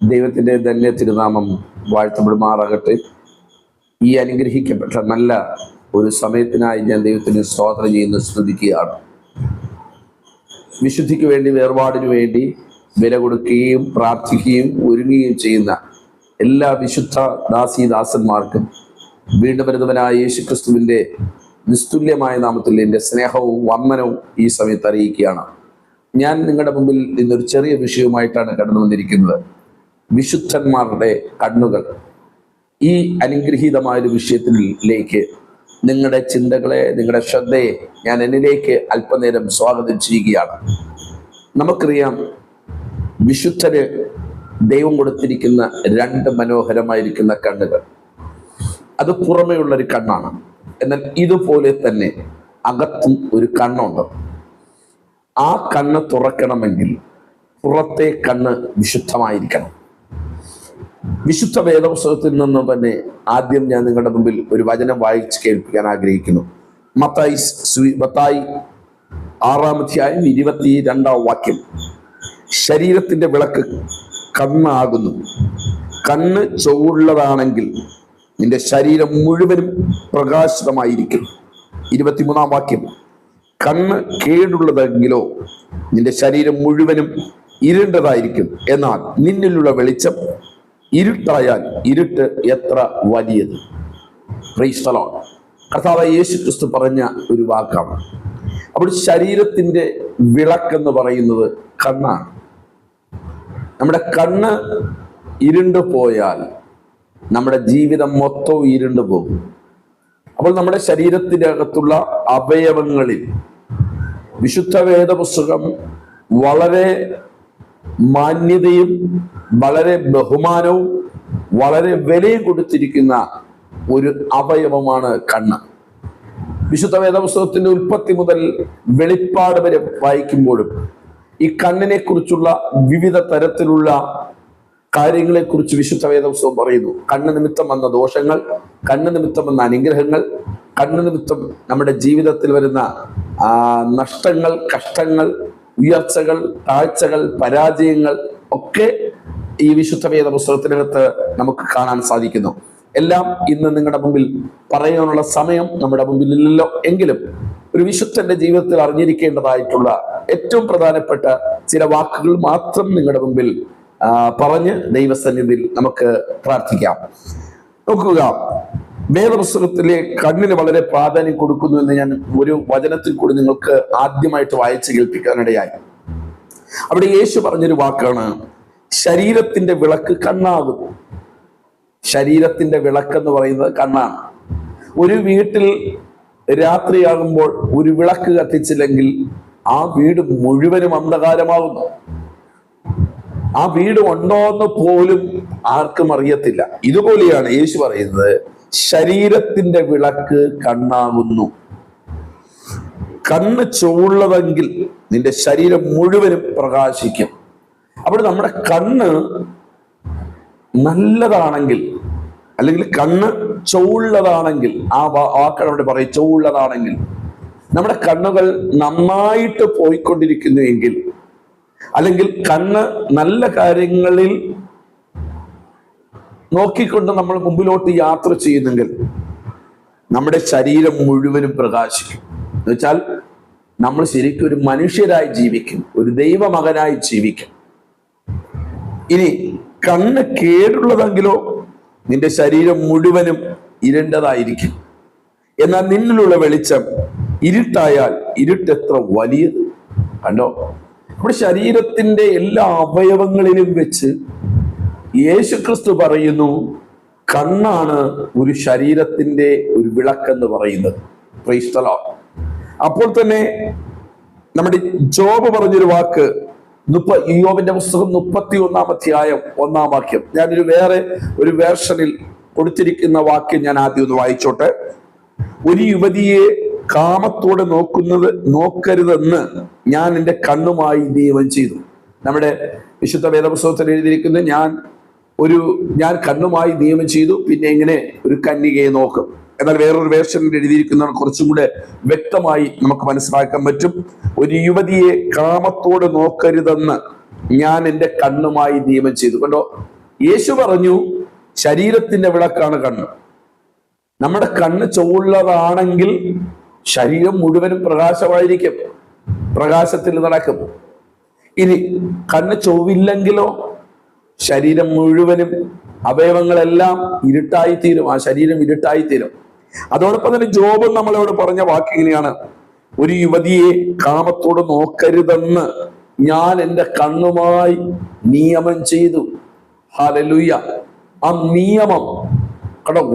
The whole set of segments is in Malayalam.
ദൈവത്തിൻ്റെ ധന്യ തിരുനാമം വാഴ്ത്തപ്പെടുമാറാകട്ടെ. ഈ അനുഗ്രഹിക്കപ്പെട്ട നല്ല ഒരു സമയത്തിനായി ഞാൻ ദൈവത്തിന് സ്തോത്രം ചെയ്യുന്നു, സ്തുതിക്കുകയാണ്. വിശുദ്ധിക്ക് വേണ്ടി, വേർപാടിനു വേണ്ടി വില കൊടുക്കുകയും പ്രാർത്ഥിക്കുകയും ഒരുങ്ങുകയും ചെയ്യുന്ന എല്ലാ വിശുദ്ധ ദാസീദാസന്മാർക്കും വീണ്ടും വരുന്നവനായ യേശുക്രിസ്തുവിൻ്റെ നിസ്തുല്യമായ നാമത്തിൽ എൻ്റെ സ്നേഹവും വന്ദനവും ഈ സമയത്ത് അറിയിക്കുകയാണ്. ഞാൻ നിങ്ങളുടെ മുമ്പിൽ ഇന്നൊരു ചെറിയ വിഷയവുമായിട്ടാണ് കടന്നു വന്നിരിക്കുന്നത്. വിശുദ്ധന്മാരുടെ കണ്ണുകൾ. ഈ അനുഗ്രഹീതമായൊരു വിഷയത്തിലേക്ക് നിങ്ങളുടെ ചിന്തകളെ, നിങ്ങളുടെ ശ്രദ്ധയെ ഞാൻ എന്നിലേക്ക് അല്പനേരം സ്വാഗതം ചെയ്യുകയാണ്. നമുക്കറിയാം, വിശുദ്ധര് ദൈവം കൊടുത്തിരിക്കുന്ന രണ്ട് മനോഹരമായിരിക്കുന്ന കണ്ണുകൾ. അത് പുറമേയുള്ളൊരു കണ്ണാണ്. എന്നാൽ ഇതുപോലെ തന്നെ അകത്തും ഒരു കണ്ണുണ്ട്. ആ കണ്ണ് തുറക്കണമെങ്കിൽ പുറത്തെ കണ്ണ് വിശുദ്ധമായിരിക്കണം. വിശുദ്ധ വേദപുസ്തകത്തിൽ നിന്ന് തന്നെ ആദ്യം ഞാൻ നിങ്ങളുടെ മുമ്പിൽ ഒരു വചനം വായിച്ച് കേൾപ്പിക്കാൻ ആഗ്രഹിക്കുന്നു. മത്തായി 6-ാം 22-ാം വാക്യം. ശരീരത്തിന്റെ വിളക്ക് കണ്ണാകുന്നു. കണ്ണ് ചൊവ്വുള്ളതാണെങ്കിൽ നിന്റെ ശരീരം മുഴുവനും പ്രകാശിതമായിരിക്കും. 23-ാം വാക്യം. കണ്ണ് കേടുള്ളതെങ്കിലോ നിന്റെ ശരീരം മുഴുവനും ഇരുണ്ടതായിരിക്കും. എന്നാൽ നിന്നിലുള്ള വെളിച്ചം ഇരുട്ടായാൽ ഇരുട്ട് എത്ര വലിയത്. Price the Lord. കർത്താവായ യേശുക്രിസ്തു പറഞ്ഞ ഒരു വാക്കാണ്. അപ്പോൾ ശരീരത്തിന്റെ വിളക്കെന്ന് പറയുന്നത് കണ്ണാണ്. നമ്മുടെ കണ്ണ് ഇരുണ്ടു പോയാൽ നമ്മുടെ ജീവിതം മൊത്തവും ഇരുണ്ടു പോകും. അപ്പോൾ നമ്മുടെ ശരീരത്തിന്റെ അകത്തുള്ള അവയവങ്ങളിൽ വിശുദ്ധ വേദപുസ്തകം വളരെ മാന്യതയും വളരെ ബഹുമാനവും വളരെ വിലയും കൊടുത്തിരിക്കുന്ന ഒരു അവയവമാണ് കണ്ണ്. വിശുദ്ധ വേദപുസ്തകത്തിന്റെ ഉൽപ്പത്തി മുതൽ വെളിപ്പാട് വരെ വായിക്കുമ്പോഴും ഈ കണ്ണിനെ കുറിച്ചുള്ള വിവിധ തരത്തിലുള്ള കാര്യങ്ങളെക്കുറിച്ച് വിശുദ്ധ വേദപുസ്തകം പറയുന്നു. കണ്ണ് നിമിത്തം വന്ന ദോഷങ്ങൾ, കണ്ണ് നിമിത്തം വന്ന അനുഗ്രഹങ്ങൾ, കണ്ണ് നിമിത്തം നമ്മുടെ ജീവിതത്തിൽ വരുന്ന നഷ്ടങ്ങൾ, കഷ്ടങ്ങൾ, ഉയർച്ചകൾ, താഴ്ചകൾ, പരാജയങ്ങൾ ഒക്കെ ഈ വിശുദ്ധ വേദപുസ്തകത്തിനകത്ത് നമുക്ക് കാണാൻ സാധിക്കുന്നു. എല്ലാം ഇന്ന് നിങ്ങളുടെ മുമ്പിൽ പറയാനുള്ള സമയം നമ്മുടെ മുമ്പിൽ ഇല്ലല്ലോ. എങ്കിലും ഒരു വിശുദ്ധന്റെ ജീവിതത്തിൽ അറിഞ്ഞിരിക്കേണ്ടതായിട്ടുള്ള ഏറ്റവും പ്രധാനപ്പെട്ട ചില വാക്കുകൾ മാത്രം നിങ്ങളുടെ മുമ്പിൽ പറഞ്ഞ് ദൈവസന്നിധിയിൽ നമുക്ക് പ്രാർത്ഥിക്കാം. നോക്കുക, വേദപുസ്തകത്തിലെ കണ്ണിന് വളരെ പ്രാധാന്യം കൊടുക്കുന്നു എന്ന് ഞാൻ ഒരു വചനത്തിൽ കൂടി നിങ്ങൾക്ക് ആദ്യമായിട്ട് വായിച്ച് കേൾപ്പിക്കാനിടയായി. അവിടെ യേശു പറഞ്ഞൊരു വാക്കാണ്, ശരീരത്തിന്റെ വിളക്ക് കണ്ണാകുന്നു. ശരീരത്തിന്റെ വിളക്കെന്ന് പറയുന്നത് കണ്ണാണ്. ഒരു വീട്ടിൽ രാത്രിയാകുമ്പോൾ ഒരു വിളക്ക് കത്തിച്ചില്ലെങ്കിൽ ആ വീട് മുഴുവനും അന്ധകാരമാകുന്നു. ആ വീട് ഉണ്ടോന്ന് പോലും ആർക്കും അറിയത്തില്ല. ഇതുപോലെയാണ് യേശു പറയുന്നത്, ശരീരത്തിന്റെ വിളക്ക് കണ്ണാകുന്നു. കണ്ണ് ചൊവ്വുള്ളതെങ്കിൽ നിന്റെ ശരീരം മുഴുവനും പ്രകാശിക്കും. അപ്പോൾ നമ്മുടെ കണ്ണ് നല്ലതാണെങ്കിൽ, അല്ലെങ്കിൽ കണ്ണ് ചൊവ്വുള്ളതാണെങ്കിൽ, ആ വാക്കാണ് അവിടെ പറയും, ചൊവ്വുള്ളതാണെങ്കിൽ നമ്മുടെ കണ്ണുകൾ നന്നായിട്ട് പോയിക്കൊണ്ടിരിക്കുന്നുവെങ്കിൽ, അല്ലെങ്കിൽ കണ്ണ് നല്ല കാര്യങ്ങളിൽ നോക്കിക്കൊണ്ട് നമ്മൾ മുമ്പിലോട്ട് യാത്ര ചെയ്യുന്നെങ്കിൽ നമ്മുടെ ശരീരം മുഴുവനും പ്രകാശിക്കും. എന്നുവെച്ചാൽ നമ്മൾ ശരിക്കും ഒരു മനുഷ്യരായി ജീവിക്കും, ഒരു ദൈവമകനായി ജീവിക്കും. ഇനി കണ്ണ് കേടുള്ളതെങ്കിലോ നിന്റെ ശരീരം മുഴുവനും ഇരുണ്ടതായിരിക്കും. എന്നാൽ നിന്നിലുള്ള വെളിച്ചം ഇരുട്ടായാൽ ഇരുട്ട് എത്ര വലിയത്. കണ്ടോ, നമ്മുടെ ശരീരത്തിന്റെ എല്ലാ അവയവങ്ങളിലും വെച്ച് യേശുക്രിസ്തു പറയുന്നു, കണ്ണാണ് ഒരു ശരീരത്തിന്റെ ഒരു വിളക്കെന്ന് പറയുന്നത്. Price the Lord. അപ്പോൾ തന്നെ നമ്മുടെ ജോബ് പറഞ്ഞൊരു വാക്ക്, യോബിന്റെ പുസ്തകം 31-ാം അധ്യായം 1-ാം വാക്യം. ഞാനൊരു വേറെ ഒരു വേർഷനിൽ കൊടുത്തിരിക്കുന്ന വാക്യം ഞാൻ ആദ്യം ഒന്ന് വായിച്ചോട്ടെ. ഒരു യുവതിയെ കാമത്തോടെ നോക്കരുതെന്ന് ഞാൻ എൻ്റെ കണ്ണുമായി നിയമം ചെയ്തു. നമ്മുടെ വിശുദ്ധ വേദപുസ്തകത്തിൽ എഴുതിയിരിക്കുന്നത്, ഞാൻ കണ്ണുമായി നിയമം ചെയ്തു, പിന്നെ എങ്ങനെ ഒരു കന്യകയെ നോക്കും. എന്നാൽ വേറൊരു വേർഷനിൽ എഴുതിയിരിക്കുന്നതാണ് കുറച്ചും കൂടെ വ്യക്തമായി നമുക്ക് മനസ്സിലാക്കാൻ പറ്റും. ഒരു യുവതിയെ കാമത്തോട് നോക്കരുതെന്ന് ഞാൻ എൻ്റെ കണ്ണുമായി നിയമം ചെയ്തു. കണ്ടോ, യേശു പറഞ്ഞു ശരീരത്തിന്റെ വിളക്കാണ് കണ്ണ്. നമ്മുടെ കണ്ണ് ചൊവ്വുള്ളതാണെങ്കിൽ ശരീരം മുഴുവനും പ്രകാശമായിരിക്കും, പ്രകാശത്തിൽ നടക്കും. ഇനി കണ്ണ് ചൊവ്വില്ലെങ്കിലോ ശരീരം മുഴുവനും അവയവങ്ങളെല്ലാം ഇരുട്ടായിത്തീരും, ആ ശരീരം ഇരുട്ടായിത്തീരും. അതോടൊപ്പം തന്നെ ജോബ് നമ്മളോട് പറഞ്ഞ വാക്ക് ഇങ്ങനെയാണ്: ഒരു യുവതിയെ കാമത്തോട് നോക്കരുതെന്ന് ഞാൻ എൻ്റെ കണ്ണുമായി നിയമം ചെയ്തു. ഹല്ലേലൂയ. ആ നിയമം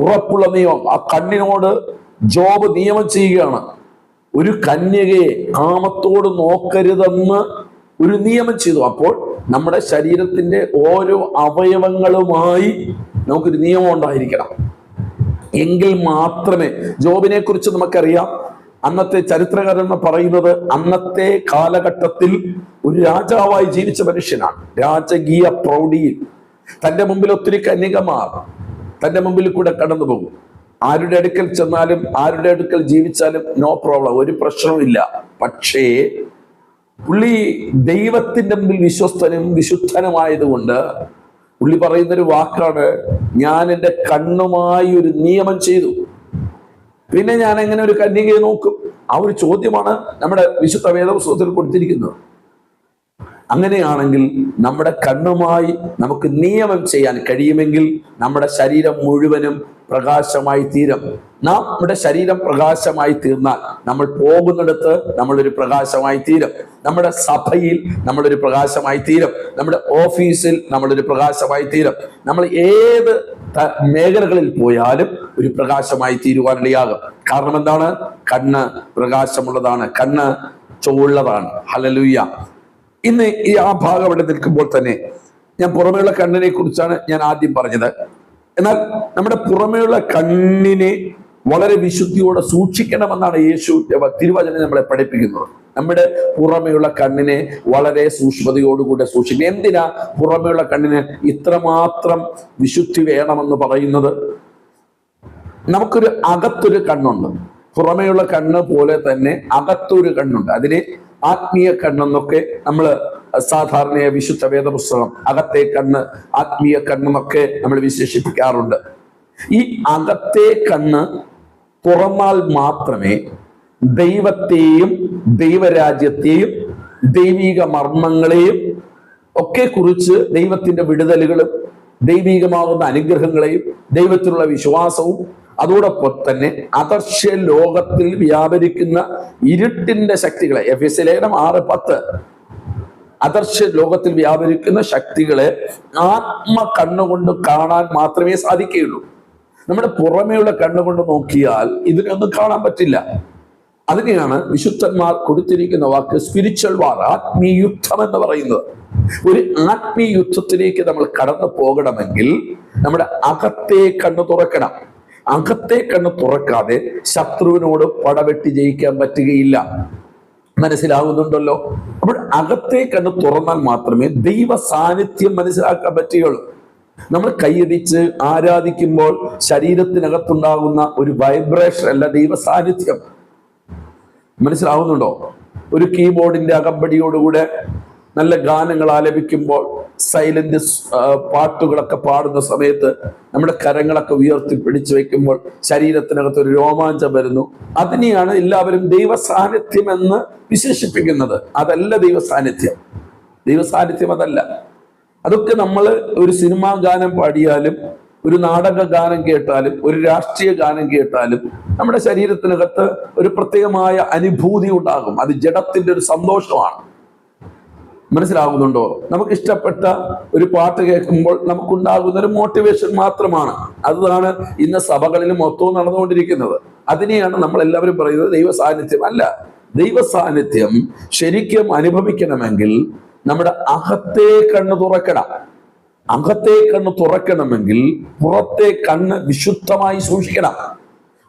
ഉറപ്പുള്ള നിയമം, ആ കണ്ണിനോട് ജോബ് നിയമം ചെയ്യുകയാണ്. ഒരു കന്യകയെ കാമത്തോട് നോക്കരുതെന്ന് ഒരു നിയമം ചെയ്തു. അപ്പോൾ നമ്മുടെ ശരീരത്തിന്റെ ഓരോ അവയവങ്ങളുമായി നമുക്കൊരു നിയമം ഉണ്ടായിരിക്കണം. എങ്കിൽ മാത്രമേ, ജോബിനെ കുറിച്ച് നമുക്കറിയാം, അന്നത്തെ ചരിത്രകാരൻ പറയുന്നത് അന്നത്തെ കാലഘട്ടത്തിൽ ഒരു രാജാവായി ജീവിച്ച മനുഷ്യനാണ്. രാജകീയ പ്രൗഢിയിൽ തന്റെ മുമ്പിൽ ഒത്തിരി കന്യകമാർ തന്റെ മുമ്പിൽ കൂടെ കടന്നു പോകും. ആരുടെ അടുക്കൽ ചെന്നാലും ആരുടെ അടുക്കൽ ജീവിച്ചാലും നോ പ്രോബ്ലം, ഒരു പ്രശ്നവും ഇല്ല. പക്ഷേ പുള്ളി ദൈവത്തിന്റെ മുമ്പിൽ വിശ്വസ്തനും വിശുദ്ധനുമായതുകൊണ്ട് പുള്ളി പറയുന്നൊരു വാക്കാണ്: ഞാൻ എൻ്റെ കണ്ണുമായി ഒരു നിയമം ചെയ്തു, പിന്നെ ഞാൻ എങ്ങനെ ഒരു കന്യകയെ നോക്കും? ആ ഒരു ചോദ്യമാണ് നമ്മുടെ വിശുദ്ധ വേദപുസ്തകത്തിൽ കൊടുത്തിരിക്കുന്നത്. അങ്ങനെയാണെങ്കിൽ നമ്മുടെ കണ്ണുമായി നമുക്ക് നിയമം ചെയ്യാൻ കഴിയുമെങ്കിൽ നമ്മുടെ ശരീരം മുഴുവനും പ്രകാശമായി തീരും. നമ്മുടെ ശരീരം പ്രകാശമായി തീർന്നാൽ നമ്മൾ പോകുന്നിടത്ത് നമ്മളൊരു പ്രകാശമായി തീരും. നമ്മുടെ സഭയിൽ നമ്മളൊരു പ്രകാശമായി തീരും. നമ്മുടെ ഓഫീസിൽ നമ്മളൊരു പ്രകാശമായി തീരും. നമ്മൾ ഏത് മേഖലകളിൽ പോയാലും ഒരു പ്രകാശമായി തീരുവാനിടയാകും. കാരണം എന്താണ്? കണ്ണ് പ്രകാശമുള്ളതാണ്, കണ്ണ് ചൊവ്വുള്ളതാണ്. ഹല്ലേലൂയ. ഇന്ന് ആ ഭാഗം അവിടെ നിൽക്കുമ്പോൾ തന്നെ ഞാൻ പുറമേയുള്ള കണ്ണിനെ കുറിച്ചാണ് ഞാൻ ആദ്യം പറഞ്ഞത്. എന്നാൽ നമ്മുടെ പുറമേയുള്ള കണ്ണിനെ വളരെ വിശുദ്ധിയോടെ സൂക്ഷിക്കണമെന്നാണ് യേശു തിരുവചനം നമ്മളെ പഠിപ്പിക്കുന്നത്. നമ്മുടെ പുറമേയുള്ള കണ്ണിനെ വളരെ സൂക്ഷ്മതയോടുകൂടെ സൂക്ഷിക്കണം. എന്തിനാ പുറമേയുള്ള കണ്ണിന് ഇത്രമാത്രം വിശുദ്ധി വേണമെന്ന് പറയുന്നത്? നമുക്കൊരു അകത്തൊരു കണ്ണുണ്ട്. പുറമേയുള്ള കണ്ണ് പോലെ തന്നെ അകത്തൊരു കണ്ണുണ്ട്. അതിനെ ആത്മീയ കണ്ണെന്നൊക്കെ നമ്മൾ സാധാരണ വിശുദ്ധ വേദപുസ്തകം അകത്തെ കണ്ണ്, ആത്മീയ കണ്ണെന്നൊക്കെ നമ്മൾ വിശേഷിപ്പിക്കാറുണ്ട്. ഈ അകത്തെ കണ്ണ് തുറന്നാൽ മാത്രമേ ദൈവത്തെയും ദൈവരാജ്യത്തെയും ദൈവിക മർമ്മങ്ങളെയും ഒക്കെ കുറിച്ച്, ദൈവത്തിന്റെ വിടുതലുകളും ദൈവികമാകുന്ന അനുഗ്രഹങ്ങളെയും ദൈവത്തിലുള്ള വിശ്വാസവും അതോടൊപ്പം തന്നെ അദർശ്യ ലോകത്തിൽ വ്യാപരിക്കുന്ന ഇരുട്ടിന്റെ ശക്തികളെ, എഫെസ്യ ലേഖനം 6:10, അദർശ്യ ലോകത്തിൽ വ്യാപരിക്കുന്ന ശക്തികളെ ആത്മ കണ്ണുകൊണ്ട് കാണാൻ മാത്രമേ സാധിക്കുകയുള്ളൂ. നമ്മുടെ പുറമേയുള്ള കണ്ണുകൊണ്ട് നോക്കിയാൽ ഇതിനൊന്നും കാണാൻ പറ്റില്ല. അതിനെയാണ് വിശുദ്ധന്മാർ കൊടുത്തിരിക്കുന്ന വാക്ക് സ്പിരിച്വൽ വാർ, ആത്മീയ യുദ്ധം എന്ന് പറയുന്നത്. ഒരു ആത്മീയ യുദ്ധത്തിലേക്ക് നമ്മൾ കടന്നു പോകണമെങ്കിൽ നമ്മുടെ അകത്തെ കണ്ണ് തുറക്കണം. അകത്തെ കണ്ണ് തുറക്കാതെ ശത്രുവിനോട് പടവെട്ടി ജയിക്കാൻ പറ്റുകയില്ല. മനസ്സിലാവുന്നുണ്ടല്ലോ? അപ്പോൾ അകത്തെ കണ്ണ് തുറന്നാൽ മാത്രമേ ദൈവ സാന്നിധ്യം മനസ്സിലാക്കാൻ പറ്റുകയുള്ളൂ. നമ്മൾ കൈയടിച്ച് ആരാധിക്കുമ്പോൾ ശരീരത്തിനകത്തുണ്ടാകുന്ന ഒരു വൈബ്രേഷൻ അല്ല ദൈവ സാന്നിധ്യം. മനസ്സിലാവുന്നുണ്ടോ? ഒരു കീബോർഡിന്റെ അകമ്പടിയോടുകൂടെ നല്ല ഗാനങ്ങൾ ആലപിക്കുമ്പോൾ, സൈലന്റ് പാട്ടുകളൊക്കെ പാടുന്ന സമയത്ത് നമ്മുടെ കരങ്ങളൊക്കെ ഉയർത്തി പിടിച്ചു വെക്കുമ്പോൾ ശരീരത്തിനകത്ത് ഒരു രോമാഞ്ചം വരുന്നു. അതിനെയാണ് എല്ലാവരും ദൈവ സാന്നിധ്യം എന്ന് വിശേഷിപ്പിക്കുന്നത്. അതല്ല ദൈവ സാന്നിധ്യം. ദൈവ സാന്നിധ്യം അതല്ല. അതൊക്കെ നമ്മൾ ഒരു സിനിമാ ഗാനം പാടിയാലും, ഒരു നാടക ഗാനം കേട്ടാലും, ഒരു രാഷ്ട്രീയ ഗാനം കേട്ടാലും നമ്മുടെ ശരീരത്തിനകത്ത് ഒരു പ്രത്യേകമായ അനുഭൂതി ഉണ്ടാകും. അത് ജഡത്തിന്റെ ഒരു സന്തോഷമാണ്. മനസ്സിലാകുന്നുണ്ടോ? നമുക്ക് ഇഷ്ടപ്പെട്ട ഒരു പാട്ട് കേൾക്കുമ്പോൾ നമുക്കുണ്ടാകുന്ന ഒരു മോട്ടിവേഷൻ മാത്രമാണ്. അതാണ് ഇന്ന് സഭകളിലും മൊത്തവും നടന്നുകൊണ്ടിരിക്കുന്നത്. അതിനെയാണ് നമ്മൾ എല്ലാവരും പറയുന്നത് ദൈവ സാന്നിധ്യം അല്ല. ദൈവ സാന്നിധ്യം ശരിക്കും അനുഭവിക്കണമെങ്കിൽ നമ്മുടെ അകത്തെ കണ്ണ് തുറക്കണം. അകത്തെ കണ്ണ് തുറക്കണമെങ്കിൽ പുറത്തെ കണ്ണ് വിശുദ്ധമായി സൂക്ഷിക്കണം.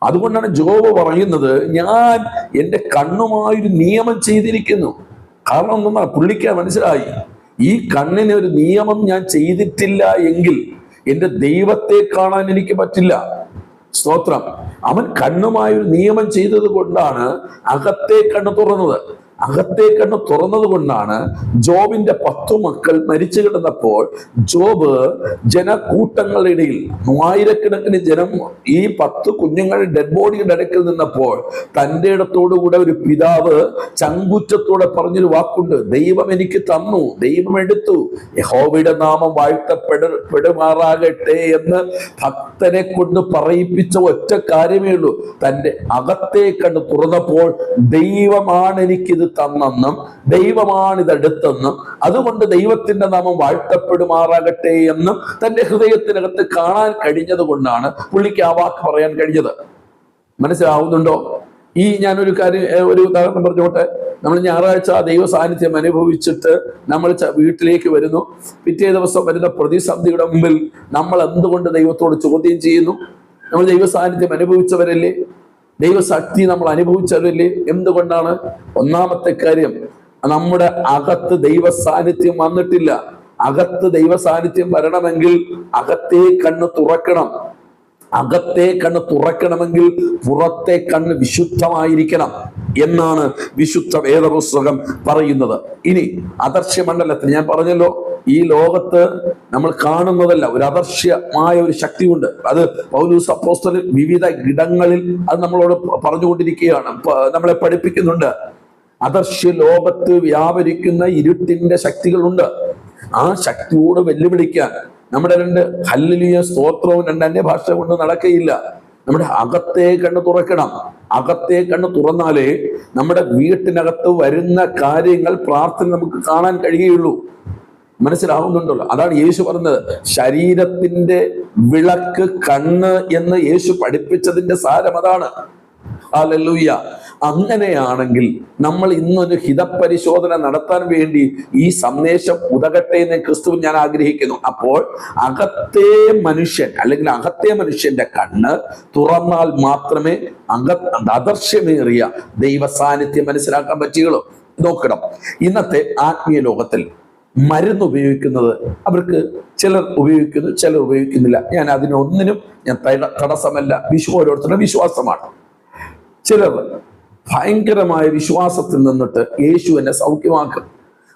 അതുകൊണ്ടാണ് ജോബ് പറയുന്നത്, ഞാൻ എൻ്റെ കണ്ണുമായൊരു നിയമം ചെയ്തിരിക്കുന്നു. കാരണം എന്തെന്നാണ് പുള്ളിക്ക് മനസ്സിലായി, ഈ കണ്ണിന് ഒരു നിയമം ഞാൻ ചെയ്തിട്ടില്ല എങ്കിൽ എൻ്റെ ദൈവത്തെ കാണാൻ എനിക്ക് പറ്റില്ല. സ്തോത്രം. അവൻ കണ്ണുമായൊരു നിയമം ചെയ്തത് കൊണ്ടാണ് അകത്തെ കണ്ണ് തുറന്നത്. അകത്തെ കണ്ണ് തുറന്നത് കൊണ്ടാണ് ജോബിന്റെ 10 മക്കൾ മരിച്ചു കിടന്നപ്പോൾ ജോബ് ജനക്കൂട്ടങ്ങളുടെ ഇടയിൽ 1000കണക്കിന് ജനം ഈ 10 കുഞ്ഞുങ്ങളുടെ ഡെഡ് ബോഡിയുടെ അടുക്കൽ നിന്നപ്പോൾ തൻ്റെ ഇടത്തോടുകൂടെ ഒരു പിതാവ് ചങ്കുറ്റത്തോടെ പറഞ്ഞൊരു വാക്കുണ്ട്, ദൈവം എനിക്ക് തന്നു, ദൈവം എടുത്തു, യഹോവയുടെ നാമം വാഴ്ത്തപ്പെടുമാറാകട്ടെ എന്ന് ഭക്തനെ കൊണ്ട് പറയിപ്പിച്ച ഒറ്റ കാര്യമേ ഉള്ളൂ. തൻ്റെ അകത്തെ കണ്ണ് തുറന്നപ്പോൾ ദൈവമാണ് എനിക്കിത് തന്നെന്നും ദൈവമാണിത് എടുത്തെന്നും അതുകൊണ്ട് ദൈവത്തിന്റെ നാമം വാഴ്ത്തപ്പെടുമാറാകട്ടെ എന്നും തന്റെ ഹൃദയത്തിനകത്ത് കാണാൻ കഴിഞ്ഞത് കൊണ്ടാണ് പുള്ളിക്ക് ആ വാക്ക് പറയാൻ കഴിഞ്ഞത്. മനസ്സിലാവുന്നുണ്ടോ? ഞാനൊരു ഒരു ഉദാഹരണം പറഞ്ഞോട്ടെ. നമ്മൾ ഞായറാഴ്ച ദൈവ സാന്നിധ്യം അനുഭവിച്ചിട്ട് നമ്മൾ വീട്ടിലേക്ക് വരുന്നു. പിറ്റേ ദിവസം വരുന്ന പ്രതിസന്ധിയുടെ മുമ്പിൽ നമ്മൾ എന്തുകൊണ്ട് ദൈവത്തോട് ചോദ്യം ചെയ്യുന്നു? നമ്മൾ ദൈവ സാന്നിധ്യം അനുഭവിച്ചവരല്ലേ? ദൈവശക്തി നമ്മൾ അനുഭവിച്ചവരല്ലേ? എന്തുകൊണ്ടാണ്? ഒന്നാമത്തെ കാര്യം, നമ്മുടെ അകത്ത് ദൈവ സാന്നിധ്യം വന്നിട്ടില്ല. അകത്ത് ദൈവ സാന്നിധ്യം വരണമെങ്കിൽ അകത്തെ കണ്ണ് തുറക്കണം. അകത്തെ കണ്ണ് തുറക്കണമെങ്കിൽ പുറത്തെ കണ്ണ് വിശുദ്ധമായിരിക്കണം എന്നാണ് വിശുദ്ധ വേദപുസ്തകം പറയുന്നത്. ഇനി അദർശ്യമണ്ഡലത്തിൽ ഞാൻ പറഞ്ഞല്ലോ, ഈ ലോകത്ത് നമ്മൾ കാണുന്നതല്ല, ഒരു അദർശ്യമായ ഒരു ശക്തിയുണ്ട്. അത് പൗലോസ് അപ്പോസ്തലൻ വിവിധ ഇടങ്ങളിൽ അത് നമ്മളോട് പറഞ്ഞുകൊണ്ടിരിക്കുകയാണ്, നമ്മളെ പഠിപ്പിക്കുന്നുണ്ട്. അദർശ്യ ലോകത്ത് വ്യാപരിക്കുന്ന ഇരുട്ടിന്റെ ശക്തികളുണ്ട്. ആ ശക്തിയോട് വെല്ലുവിളിക്കാൻ നമ്മുടെ 2 ഹല്ലേലൂയ സ്തോത്രവും 2 അന്യഭാഷ കൊണ്ട് നടക്കയില്ല. നമ്മുടെ അകത്തെ കണ്ണ് തുറക്കണം. അകത്തെ കണ്ണ് തുറന്നാലേ നമ്മുടെ വീട്ടിനകത്ത് വരുന്ന കാര്യങ്ങൾ പ്രാർത്ഥന നമുക്ക് കാണാൻ കഴിയുള്ളൂ. മനസ്സിലാവുന്നുണ്ടല്ലോ? അതാണ് യേശു പറഞ്ഞത്, ശരീരത്തിന്റെ വിളക്ക് കണ്ണ് എന്ന് യേശു പഠിപ്പിച്ചതിന്റെ സാരം അതാണ്. ഹല്ലേലൂയ. അങ്ങനെയാണെങ്കിൽ നമ്മൾ ഇന്നൊരു ഹിതപരിശോധന നടത്താൻ വേണ്ടി ഈ സന്ദേശം ഉതകട്ടെ എന്ന് ക്രിസ്തുവിൽ ഞാൻ ആഗ്രഹിക്കുന്നു. അപ്പോൾ അകത്തെ മനുഷ്യൻ അല്ലെങ്കിൽ അകത്തെ മനുഷ്യന്റെ കണ്ണ് തുറന്നാൽ മാത്രമേ അദർശ്യമേറിയ ദൈവ സാന്നിധ്യം മനസ്സിലാക്കാൻ പറ്റുകയുള്ളൂ. നോക്കണം, ഇന്നത്തെ ആത്മീയ ലോകത്തിൽ മരുന്ന് ഉപയോഗിക്കുന്നത് അവർക്ക് ചിലർ ഉപയോഗിക്കുന്നു, ചിലർ ഉപയോഗിക്കുന്നില്ല. ഞാൻ അതിനൊന്നിനും ഞാൻ തടസ്സമല്ല. ഓരോരുത്തരുടെ വിശ്വാസമാണ്. ചിലർ ഭയങ്കരമായ വിശ്വാസത്തിൽ നിന്നിട്ട് യേശു എന്നെ സൗഖ്യമാക്കും.